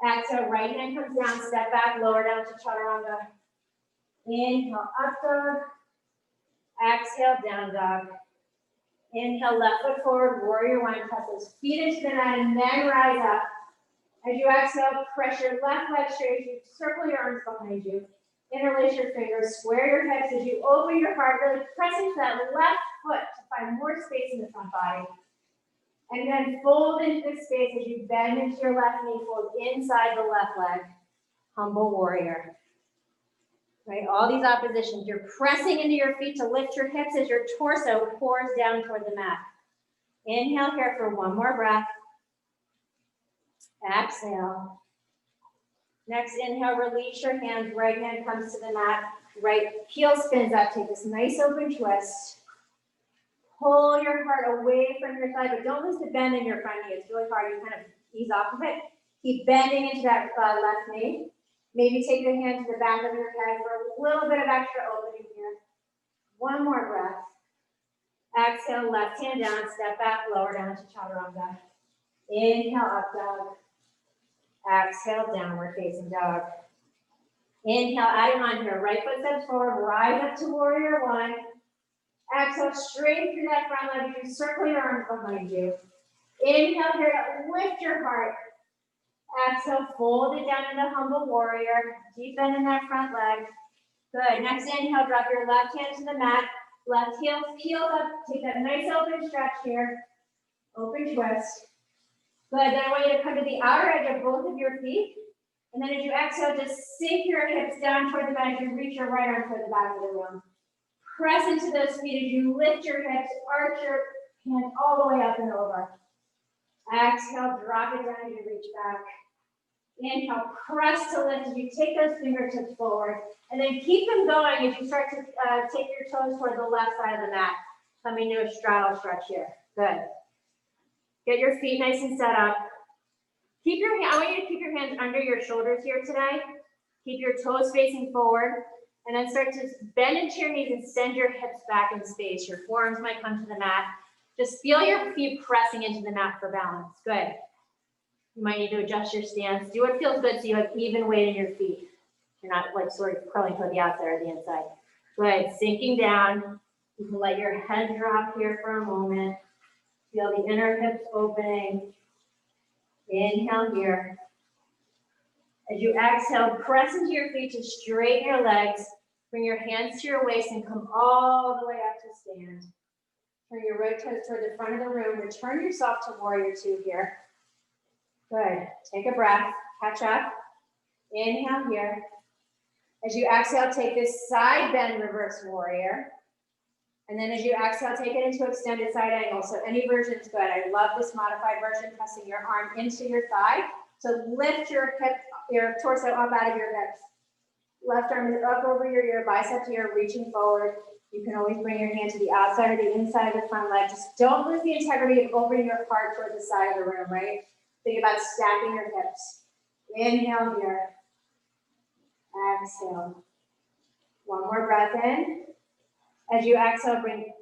Exhale, right hand comes down, step back, lower down to chaturanga. Inhale, up dog. Exhale, down dog. Inhale, left foot forward, warrior one. Press those feet into the mat and then rise up. As you exhale, press your left leg straight. You circle your arms behind you. Interlace your fingers, square your hips as you open your heart, really press into that left foot to find more space in the front body. And then fold into this space as you bend into your left knee, fold inside the left leg. Humble warrior. Right, all these oppositions. You're pressing into your feet to lift your hips as your torso pours down toward the mat. Inhale here for one more breath. Exhale. Next inhale, release your hands. Right hand comes to the mat. Right heel spins up. Take this nice open twist. Pull your heart away from your thigh, but don't lose the bend in your front knee. It's really hard. You kind of ease off of it. Keep bending into that left knee. Maybe take your hand to the back of your head for a little bit of extra opening here. One more breath. Exhale, left hand down, step back, lower down to chaturanga. Inhale, up dog. Exhale, downward facing dog. Inhale, adding on here. Right foot steps forward, rise up to warrior one. Exhale, straight through that front leg as you circle your arms behind you. Inhale here, lift your heart. Exhale, fold it down into humble warrior. Deep bend in that front leg. Good. Next inhale, drop your left hand to the mat. Left heel peels up. Take that nice open stretch here. Open twist. Good. Then I want you to come to the outer edge of both of your feet. And then as you exhale, just sink your hips down toward the mat as you reach your right arm toward the back of the room. Press into those feet as you lift your hips, arch your hand all the way up and over. Exhale, drop it down as you reach back. Inhale, press to lift as you take those fingertips forward. And then keep them going as you start to take your toes toward the left side of the mat. Coming to a straddle stretch here. Good. Get your feet nice and set up. I want you to keep your hands under your shoulders here today. Keep your toes facing forward. And then start to bend into your knees and send your hips back in space. Your forearms might come to the mat. Just feel your feet pressing into the mat for balance. Good. You might need to adjust your stance. Do what feels good so you have even weight in your feet. You're not like sort of curling toward the outside or the inside. Good. Sinking down. You can let your head drop here for a moment. Feel the inner hips opening. Inhale here. As you exhale, press into your feet to straighten your legs. Bring your hands to your waist and come all the way up to stand. Turn your right toes toward the front of the room. Return yourself to warrior two here. Good. Take a breath. Catch up. Inhale here. As you exhale, take this side bend reverse warrior. And then as you exhale, take it into extended side angle. So any version is good. I love this modified version, pressing your arm into your thigh. So lift your hip, your torso up out of your hips. Left arm is up over your bicep here, reaching forward. You can always bring your hand to the outside or the inside of the front leg. Just don't lose the integrity of opening your heart toward the side of the room, right? Think about stacking your hips. Inhale here. Exhale. One more breath in. As you exhale, bring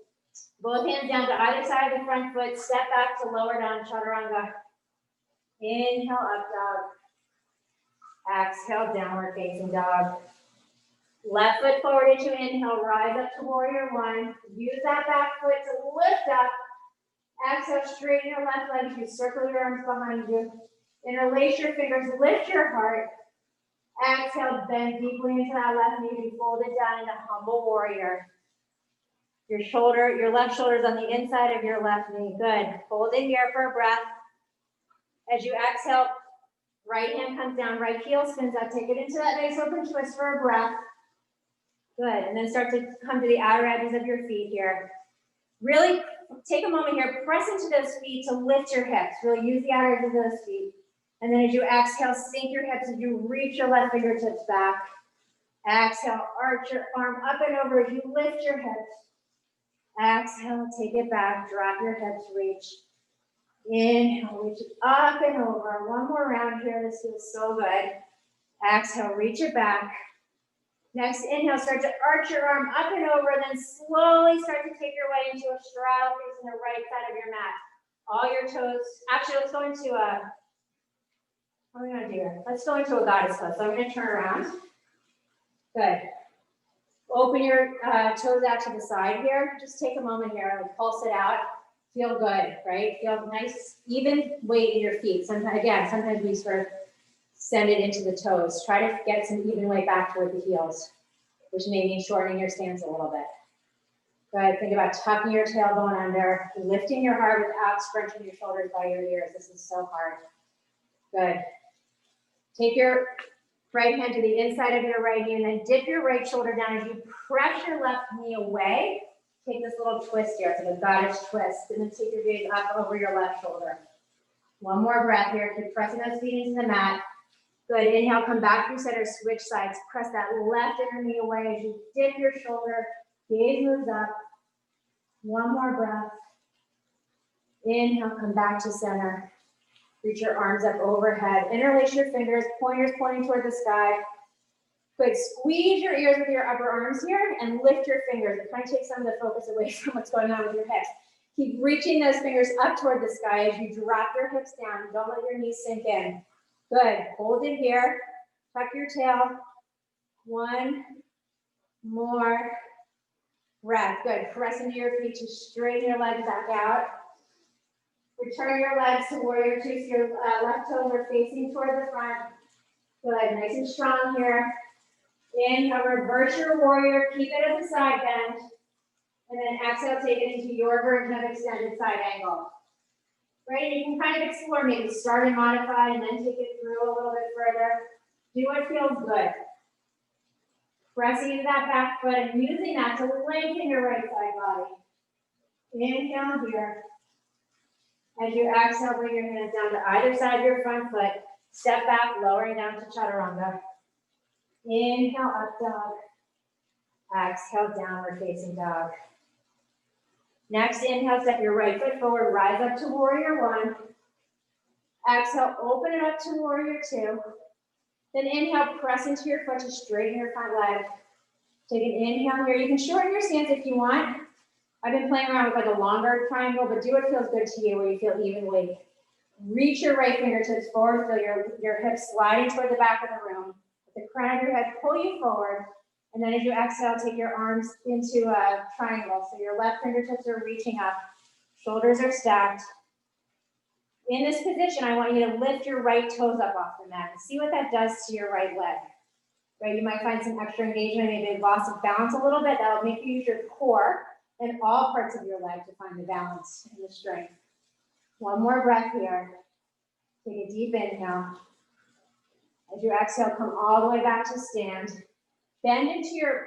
both hands down to either side of the front foot. Step back to lower down, chaturanga. Inhale, up dog. Exhale, downward facing dog. Left foot forward into inhale, rise up to warrior one. Use that back foot to lift up. Exhale, straighten your left leg as you circle your arms behind you. Interlace your fingers, lift your heart. Exhale, bend deeply into that left knee. Be folded down into humble warrior. Your left shoulder is on the inside of your left knee. Good. Hold it here for a breath. As you exhale, right hand comes down, right heel spins up. Take it into that nice open twist for a breath. Good. And then start to come to the outer edges of your feet here. Really take a moment here, press into those feet to lift your hips. Really use the outer edges of those feet. And then as you exhale, sink your hips as you reach your left fingertips back. Exhale, arch your arm up and over as you lift your hips. Exhale, take it back, drop your hips, reach. Inhale, reach it up and over. One more round here, this feels so good. Exhale, reach it back. Next inhale, start to arch your arm up and over, then slowly start to take your way into a straddle facing the right side of your mat. All your toes, actually let's go into what are we gonna do here? Let's go into a goddess pose. So I'm gonna turn around. Good. Open your toes out to the side here. Just take a moment here, like pulse it out. Feel good, right? Feel nice, even weight in your feet. Sometimes we sort of send it into the toes. Try to get some even weight back toward the heels, which may mean shortening your stance a little bit. Good. Think about tucking your tailbone under, lifting your heart without scrunching your shoulders by your ears. This is so hard. Good. Take your right hand to the inside of your right knee and then dip your right shoulder down as you press your left knee away. Take this little twist here, it's like a goddess twist, and then take your gaze up over your left shoulder. One more breath here. Keep pressing those feet into the mat. Good. Inhale, come back through center, switch sides. Press that left inner knee away as you dip your shoulder. Gaze moves up. One more breath. Inhale, come back to center. Reach your arms up overhead. Interlace your fingers, pointers pointing toward the sky. Good. Squeeze your ears with your upper arms here and lift your fingers. It kind of takes some of the focus away from what's going on with your hips. Keep reaching those fingers up toward the sky as you drop your hips down. Don't let your knees sink in. Good. Hold it here. Tuck your tail. One more breath. Good. Press into your feet to straighten your legs back out. Return your legs to warrior two, so your left toes are facing toward the front. Good. Nice and strong here. Inhale, reverse your warrior. Keep it as a side bend. And then exhale, take it into your version of extended side angle. Right? You can kind of explore, maybe start and modify and then take it through a little bit further. Do what feels good. Pressing into that back foot and using that to lengthen your right side body. Inhale here. As you exhale, bring your hands down to either side of your front foot. Step back, lowering down to chaturanga. Inhale, up dog. Exhale, downward facing dog. Next, inhale, step your right foot forward, rise up to warrior one. Exhale, open it up to warrior two. Then inhale, press into your foot to straighten your front leg. Take an inhale here. You can shorten your stance if you want. I've been playing around with like a longer triangle, but do what feels good to you, where you feel even weight. Reach your right fingertips forward, feel your hips sliding toward the back of the room. With the crown of your head, pull you forward. And then as you exhale, take your arms into a triangle. So your left fingertips are reaching up, shoulders are stacked. In this position, I want you to lift your right toes up off the mat and see what that does to your right leg. Right, you might find some extra engagement, maybe loss of balance a little bit. That'll make you use your core and all parts of your leg to find the balance and the strength. One more breath here. Take a deep inhale. As you exhale, come all the way back to stand. Bend into your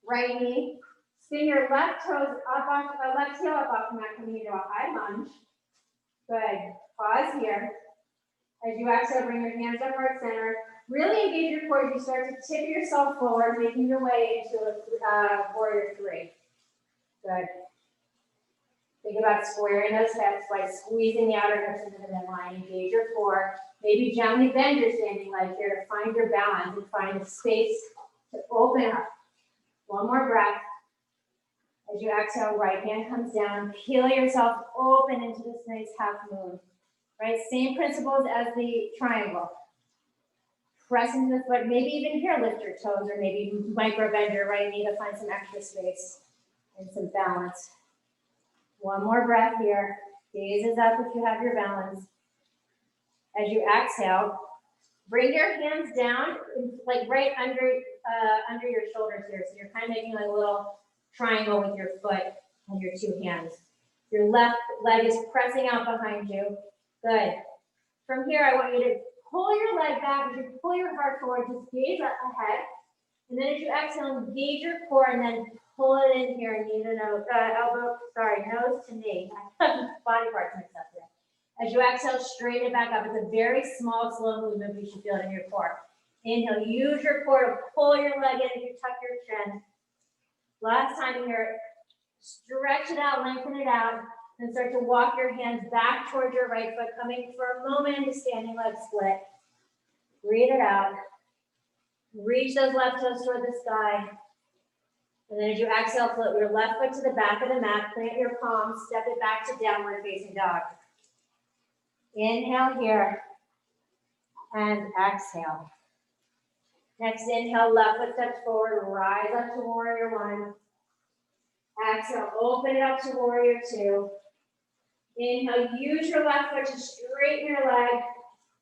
right knee. Spin your left toes up off, left heel up off the mat, coming into a high lunge. Good. Pause here. As you exhale, bring your hands up heart center. Really engage your core as you start to tip yourself forward, making your way into a warrior three. Good. Think about squaring those hips by squeezing the outer hips into the midline. Engage your core. Maybe gently bend your standing leg here to find your balance and find a space to open up. One more breath. As you exhale, right hand comes down. Peel yourself open into this nice half moon. Right, same principles as the triangle. Press into the foot, maybe even here lift your toes, or maybe micro bend your right knee to find some extra space and some balance. One more breath here. Gaze is up if you have your balance. As you exhale, bring your hands down, like right under your shoulders here. So you're kind of making like a little triangle with your foot and your two hands. Your left leg is pressing out behind you. Good. From here, I want you to pull your leg back. As you pull your heart forward, just gaze up ahead. And then as you exhale, engage your core and then pull it in here. Knee to nose, nose to knee. I have body parts mixed up here. As you exhale, straighten it back up. It's a very small, slow movement. You should feel it in your core. Inhale, use your core to pull your leg in as you tuck your chin. Last time here, stretch it out, lengthen it out. Then start to walk your hands back towards your right foot, coming for a moment into standing leg split. Breathe it out. Reach those left toes toward the sky. And then as you exhale, float your left foot to the back of the mat, plant your palms, step it back to downward facing dog. Inhale here and exhale. Next inhale, left foot steps forward, rise up to warrior one. Exhale, open it up to warrior two. Inhale, use your left foot to straighten your leg.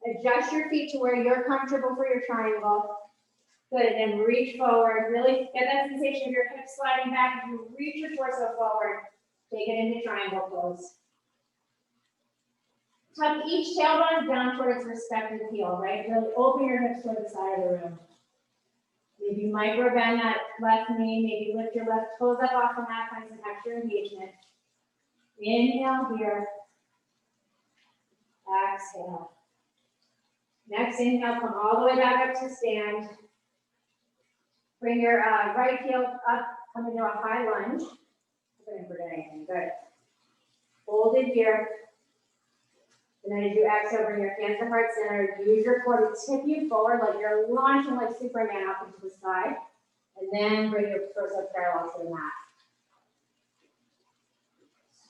Adjust your feet to where you're comfortable for your triangle. Good, and then reach forward. Really get that sensation of your hips sliding back. As you reach your torso forward, take it into triangle pose. Tuck each tailbone down toward its respective heel, right? Really open your hips toward the side of the room. Maybe micro bend that left knee. Maybe lift your left toes up off the mat, find some extra engagement. Inhale here. Exhale. Next inhale, come all the way back up to stand. Bring your right heel up, come into a high lunge. I didn't forget anything, good. Hold it here. And then as you exhale, bring your hands to heart center. Use your core to tip you forward like you're launching like Superman up into the sky. And then bring your torso parallel to the mat.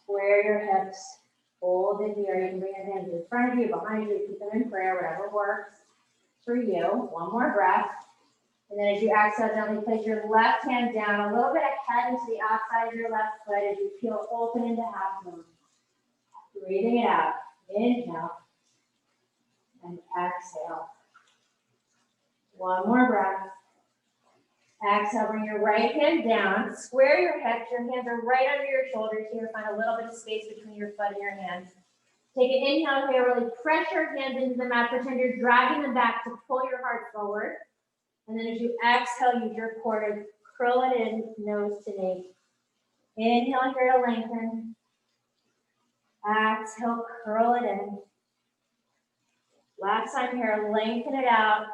Square your hips. Hold it here. You can bring your hands in front of you, behind you. Keep them in prayer, whatever works for you. One more breath. And then as you exhale, gently place your left hand down a little bit ahead into the outside of your left foot as you peel open into half moon. Breathing it out. Inhale. And exhale. One more breath. Exhale, bring your right hand down. Square your hips. Your hands are right under your shoulders here. Find a little bit of space between your foot and your hands. Take an inhale here. Really press your hands into the mat. Pretend you're dragging them back to pull your heart forward. And then as you exhale, use your core to curl it in, nose to knee. Inhale here to lengthen. Exhale, curl it in. Last time here, lengthen it out.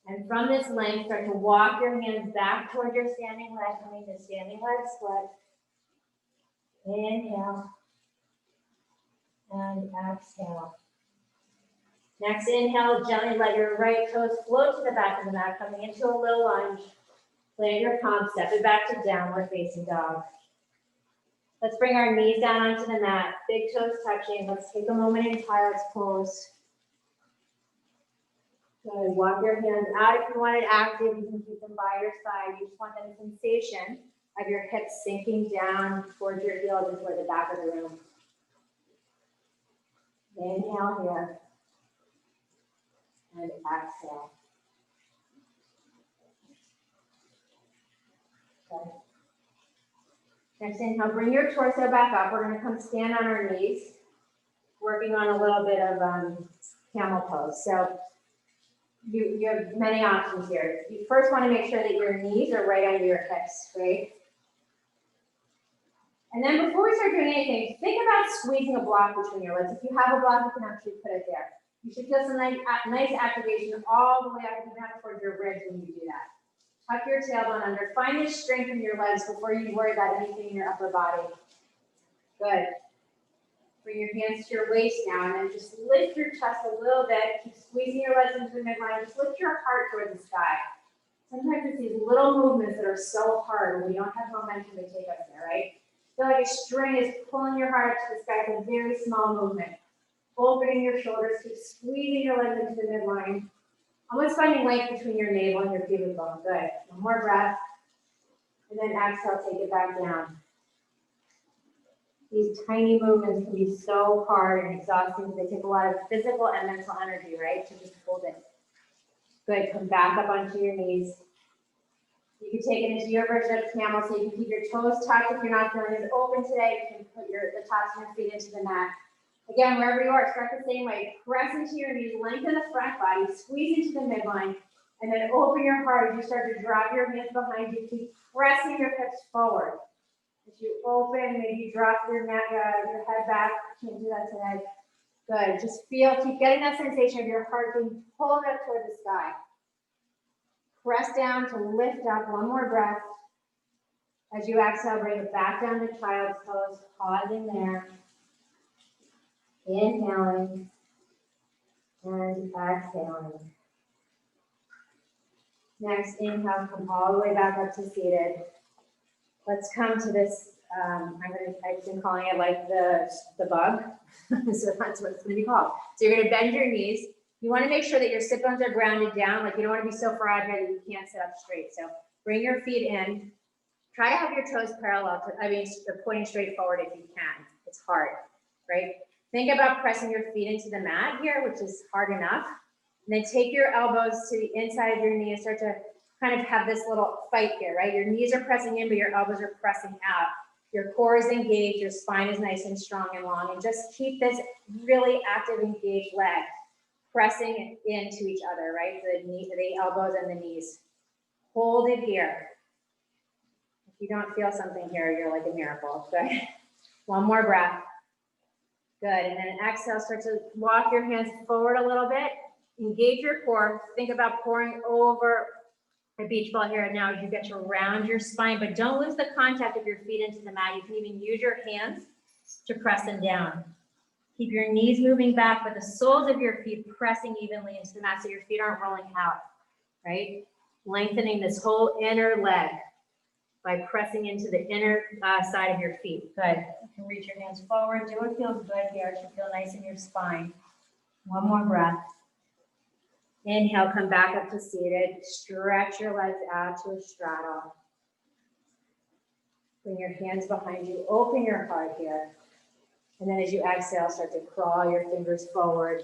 And from this length, start to walk your hands back toward your standing leg, coming to standing leg split. Inhale. And exhale. Next inhale, gently let your right toes float to the back of the mat, coming into a little lunge. Plant your palms, step it back to downward facing dog. Let's bring our knees down onto the mat, big toes touching. Let's take a moment in child's pose. Good, walk your hands out if you want it active. You can keep them by your side. You just want that sensation of your hips sinking down towards your heels and toward the back of the room. Inhale here. And exhale. Okay. Next inhale, bring your torso back up. We're going to come stand on our knees, working on a little bit of camel pose. So you have many options here. You first want to make sure that your knees are right under your hips, right? And then before we start doing anything, think about squeezing a block between your legs. If you have a block, you can actually put it there. You should feel some nice activation all the way up, even up towards your ribs when you do that. Tuck your tailbone under. Find the strength in your legs before you worry about anything in your upper body. Good. Bring your hands to your waist now, and then just lift your chest a little bit. Keep squeezing your legs into the midline. Just lift your heart towards the sky. Sometimes it's these little movements that are so hard when we don't have momentum to take us there, right? Feel like a string is pulling your heart to the sky. It's a very small movement. Opening your shoulders, keep squeezing your legs into the midline. Almost finding length between your navel and your pubic bone. Good. One more breath. And then exhale, take it back down. These tiny movements can be so hard and exhausting. They take a lot of physical and mental energy, right? To just hold it. Good. Come back up onto your knees. You can take it into your version of camel, so you can keep your toes tucked if you're not feeling as open today. You can put the tops of your feet into the mat. Again, wherever you are, start the same way. Press into your knees, lengthen the front body, squeeze into the midline, and then open your heart as you start to drop your hands behind you. Keep pressing your hips forward. As you open, maybe you drop your head back. Can't do that today. Good. Just keep getting that sensation of your heart being pulled up toward the sky. Press down to lift up. One more breath. As you exhale, bring it back down to child's pose. Pausing there. Inhaling and exhaling. Next, inhale, come all the way back up to seated. Let's come to this, I've been calling it like the bug. So that's what it's going to be called. So you're going to bend your knees. You want to make sure that your sit bones are grounded down. Like you don't want to be so fragile that you can't sit up straight. So bring your feet in. Try to have your toes parallel to, pointing straight forward if you can. It's hard, right? Think about pressing your feet into the mat here, which is hard enough. And then take your elbows to the inside of your knee and start to kind of have this little fight here, right? Your knees are pressing in, but your elbows are pressing out. Your core is engaged, your spine is nice and strong and long. And just keep this really active, engaged leg pressing into each other, right? The elbows and the knees. Hold it here. If you don't feel something here, you're like a miracle. Good. One more breath. Good, and then exhale, start to walk your hands forward a little bit. Engage your core. Think about pouring over a beach ball here and now as you get to round your spine, but don't lose the contact of your feet into the mat. You can even use your hands to press them down. Keep your knees moving back, but the soles of your feet pressing evenly into the mat so your feet aren't rolling out, right? Lengthening this whole inner leg by pressing into the inner side of your feet. Good. You can reach your hands forward. Do what feels good here. It should feel nice in your spine. One more breath. Inhale, come back up to seated. Stretch your legs out to a straddle. Bring your hands behind you. Open your heart here. And then as you exhale, start to crawl your fingers forward.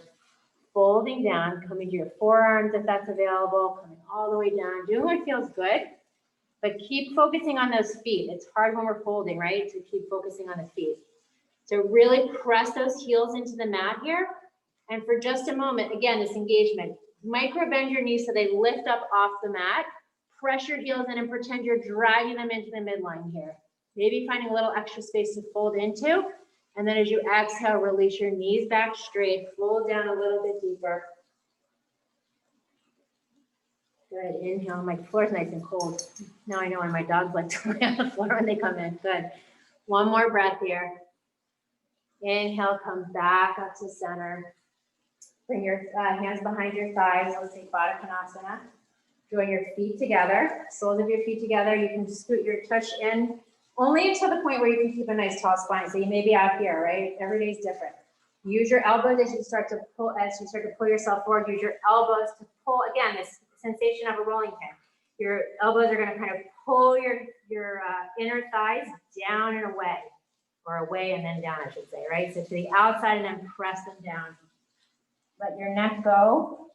Folding down, coming to your forearms if that's available. Coming all the way down. Doing what feels good. But keep focusing on those feet. It's hard when we're folding, right? To keep focusing on the feet. So really press those heels into the mat here. And for just a moment, again, this engagement. Micro bend your knees so they lift up off the mat. Press your heels in and pretend you're dragging them into the midline here. Maybe finding a little extra space to fold into. And then as you exhale, release your knees back straight, fold down a little bit deeper. Good, inhale, my floor's nice and cold. Now I know why my dogs like to lay on the floor when they come in, good. One more breath here. Inhale, come back up to center. Bring your hands behind your thighs, let's take Baddha Konasana. Join your feet together, soles of your feet together. You can scoot your tush in only until the point where you can keep a nice tall spine. So you may be out here, right? Every day is different. Use your elbows as you start to pull yourself forward. Use your elbows to pull, again, this sensation of a rolling pin. Your elbows are gonna kind of pull your inner thighs down and away, or away and then down, I should say, right? So to the outside and then press them down. Let your neck go.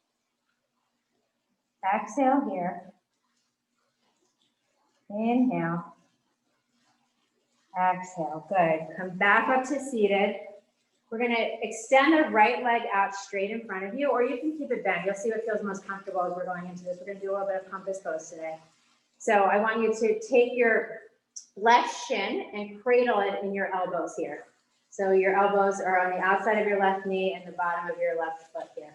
Exhale here. Inhale. Exhale, good. Come back up to seated. We're gonna extend the right leg out straight in front of you, or you can keep it bent. You'll see what feels most comfortable as we're going into this. We're gonna do a little bit of compass pose today. So I want you to take your left shin and cradle it in your elbows here. So your elbows are on the outside of your left knee and the bottom of your left foot here.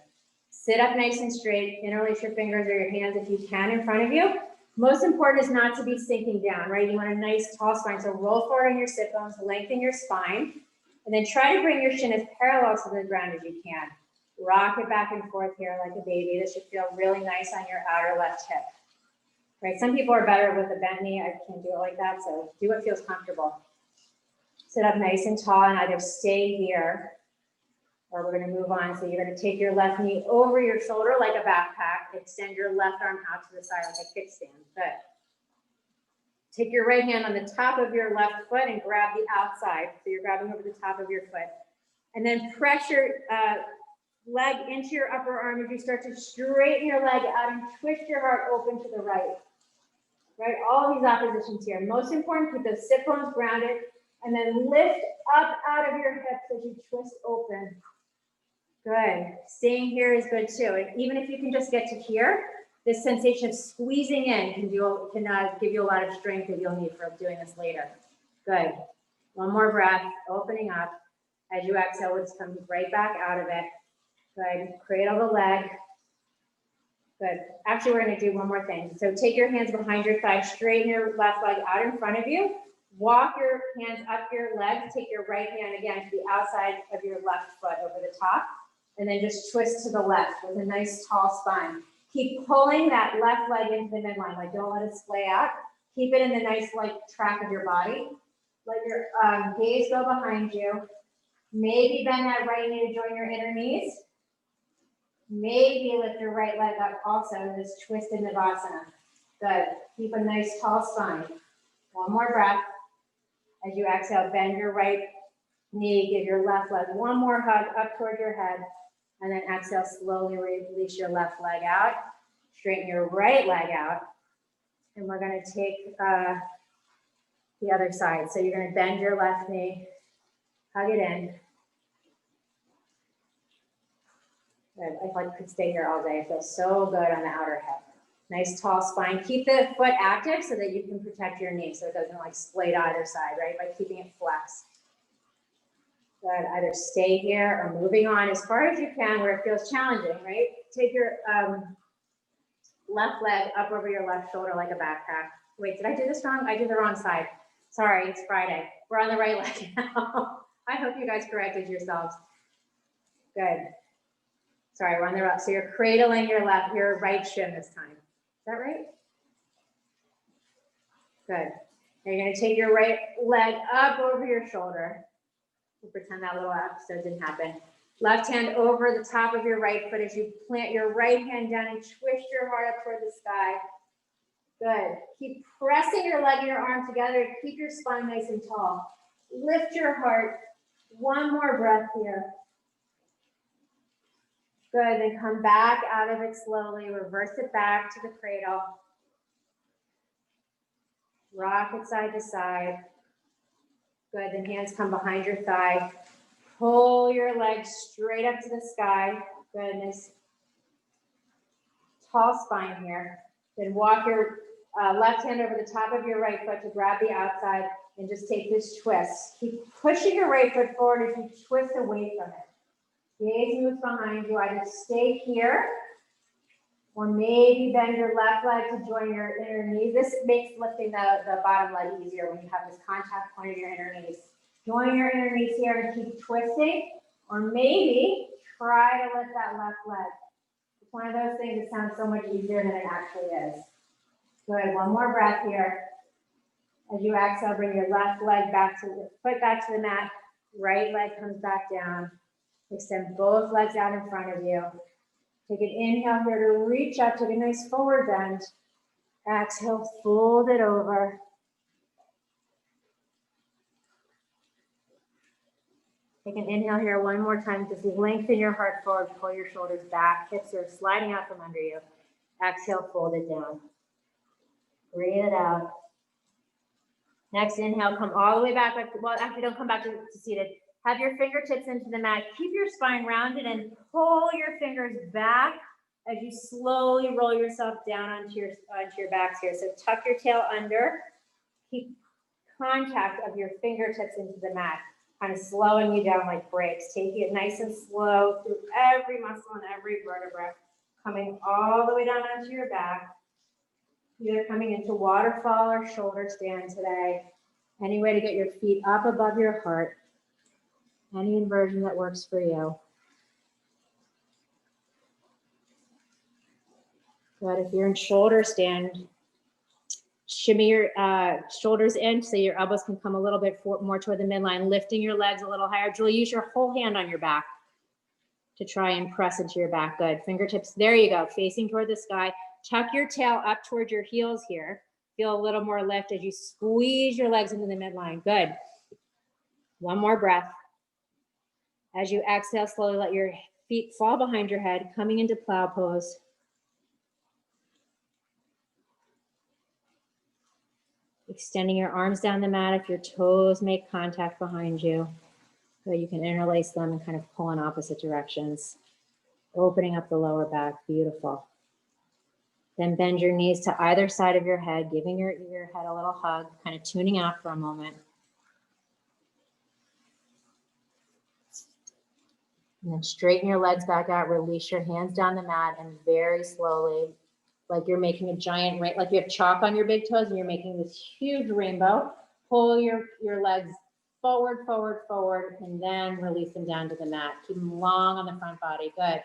Sit up nice and straight, interlace your fingers or your hands if you can in front of you. Most important is not to be sinking down, right? You want a nice tall spine. So roll forward on your sit bones, lengthen your spine, and then try to bring your shin as parallel to the ground as you can. Rock it back and forth here like a baby. This should feel really nice on your outer left hip. Right? Some people are better with a bent knee. I can't do it like that, so do what feels comfortable. Sit up nice and tall and either stay here, or we're gonna move on. So you're gonna take your left knee over your shoulder like a backpack, extend your left arm out to the side like a kickstand. Good. Take your right hand on the top of your left foot and grab the outside. So you're grabbing over the top of your foot. And then press your leg into your upper arm as you start to straighten your leg out and twist your heart open to the right. Right, all these oppositions here. Most important, keep the sit bones grounded and then lift up out of your hips as you twist open. Good. Staying here is good too. And even if you can just get to here, this sensation of squeezing in can give you a lot of strength that you'll need for doing this later. Good. One more breath, opening up. As you exhale, let's come right back out of it. Good. Cradle the leg. Good. Actually, we're going to do one more thing. So take your hands behind your thighs, straighten your left leg out in front of you. Walk your hands up your legs. Take your right hand again to the outside of your left foot over the top. And then just twist to the left with a nice tall spine. Keep pulling that left leg into the midline. Like, don't let it splay out. Keep it in the nice like track of your body. Let your gaze go behind you. Maybe bend that right knee to join your inner knees. Maybe lift your right leg up also in this twisted Navasana. Good. Keep a nice tall spine. One more breath. As you exhale, bend your right knee, give your left leg one more hug up toward your head, and then exhale, slowly release your left leg out. Straighten your right leg out. And we're going to take the other side. So you're going to bend your left knee, hug it in. Good. I could stay here all day. It feels so good on the outer hip. Nice tall spine. Keep the foot active so that you can protect your knee so it doesn't like splay to either side, right? By keeping it flexed. Good. Either stay here or moving on as far as you can where it feels challenging, right? Take your left leg up over your left shoulder like a backpack. Wait, did I do this wrong? I did the wrong side. Sorry, it's Friday. We're on the right leg now. I hope you guys corrected yourselves. Good. Sorry, we're on the right. So you're cradling your right shin this time. Is that right? Good. Now you're going to take your right leg up over your shoulder. We'll pretend that little episode didn't happen. Left hand over the top of your right foot as you plant your right hand down and twist your heart up toward the sky. Good. Keep pressing your leg and your arm together. Keep your spine nice and tall. Lift your heart. One more breath here. Good, then come back out of it slowly, reverse it back to the cradle. Rock it side to side. Good, then hands come behind your thigh. Pull your legs straight up to the sky. Goodness. Tall spine here. Then walk your left hand over the top of your right foot to grab the outside. and just take this twist. Keep pushing your right foot forward as you twist away from it. Gaze moves behind you. Either stay here or maybe bend your left leg to join your inner knee. This makes lifting the bottom leg easier when you have this contact point in your inner knees. Join your inner knees here and keep twisting, or maybe try to lift that left leg. It's one of those things that sounds so much easier than it actually is. Good, one more breath here. As you exhale, bring your left leg back to the foot back to the mat. Right leg comes back down. Extend both legs out in front of you. Take an inhale here to reach up, take a nice forward bend. Exhale, fold it over. Take an inhale here one more time. Just lengthen your heart forward, pull your shoulders back. Hips are sliding out from under you. Exhale, fold it down. Breathe it out. Next inhale, come all the way back. Well, actually, don't come back to seated. Have your fingertips into the mat. Keep your spine rounded and pull your fingers back as you slowly roll yourself down onto your backs here. So tuck your tail under. Keep contact of your fingertips into the mat, kind of slowing you down like brakes. Taking it nice and slow through every muscle and every vertebra. Coming all the way down onto your back. Either coming into waterfall or shoulder stand today. Any way to get your feet up above your heart. Any inversion that works for you. Good. If you're in shoulder stand, shimmy your shoulders in so your elbows can come a little bit more toward the midline, lifting your legs a little higher. Julie, use your whole hand on your back to try and press into your back. Good. Fingertips, there you go, facing toward the sky. Tuck your tail up toward your heels here. Feel a little more lift as you squeeze your legs into the midline. Good. One more breath. As you exhale, slowly let your feet fall behind your head, coming into plow pose. Extending your arms down the mat if your toes make contact behind you. So you can interlace them and kind of pull in opposite directions. Opening up the lower back, beautiful. Then bend your knees to either side of your head, giving your head a little hug, kind of tuning out for a moment. And then straighten your legs back out, release your hands down the mat, and very slowly, like you're making a giant, like you have chalk on your big toes and you're making this huge rainbow, pull your legs forward, forward, forward, and then release them down to the mat. Keep them long on the front body. Good.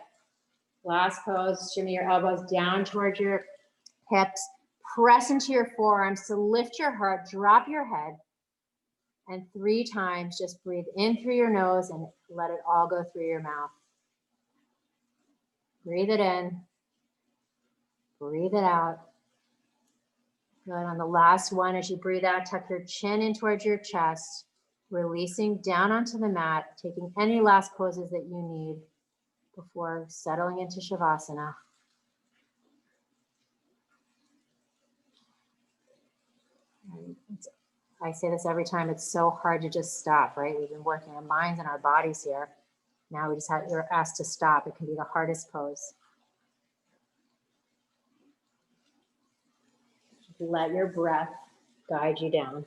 Last pose, shimmy your elbows down towards your hips, press into your forearms to lift your heart, drop your head, and 3 times just breathe in through your nose and let it all go through your mouth. Breathe it in, breathe it out. Good. On the last one, as you breathe out, tuck your chin in towards your chest, releasing down onto the mat, taking any last poses that you need before settling into Shavasana. I say this every time, it's so hard to just stop, right? We've been working our minds and our bodies here. Now you're asked to stop. It can be the hardest pose. Let your breath guide you down.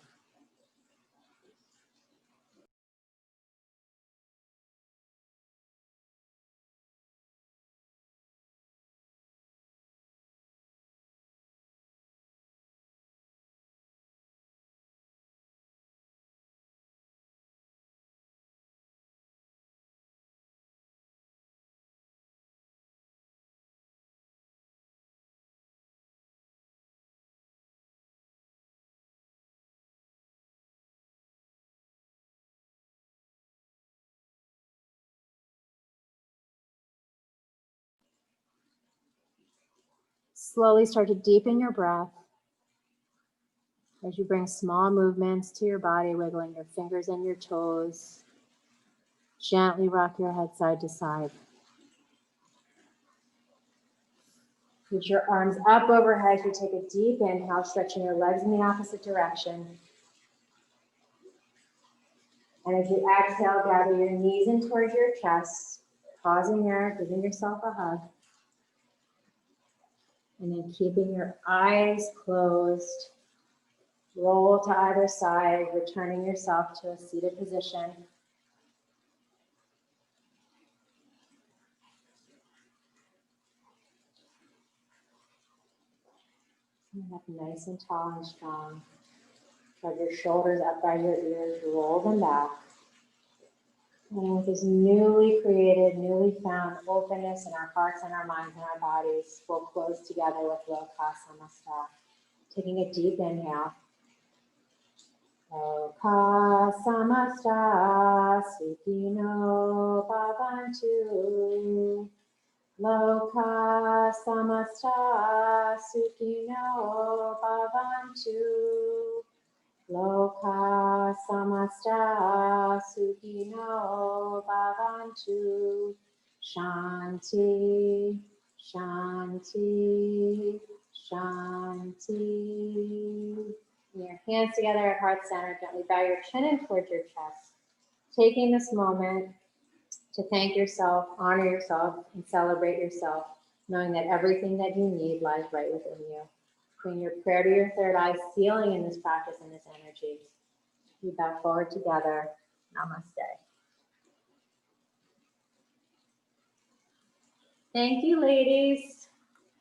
Slowly start to deepen your breath as you bring small movements to your body, wiggling your fingers and your toes. Gently rock your head side to side. Reach your arms up overhead. You take a deep inhale, stretching your legs in the opposite direction. And as you exhale, gather your knees in towards your chest, pausing there, giving yourself a hug. And then keeping your eyes closed, Roll to either side, returning yourself to a seated position. Stand up nice and tall and strong. Spread your shoulders up by your ears, roll them back. And with this newly created, newly found openness in our hearts and our minds and our bodies, we'll close together with Loka Samasta. Taking a deep inhale. Loka Samasta Sukhino Bhavantu. Loka Samasta Sukhino Bhavantu. Loka Samasta Sukhino Bhavantu. Shanti, Shanti, Shanti. Bring your hands together at heart center. Gently bow your chin in towards your chest. Taking this moment to thank yourself, honor yourself, and celebrate yourself, knowing that everything that you need lies right within you. Bring your prayer to your third eye, sealing in this practice and this energy. We bow forward together. Namaste. Thank you, ladies.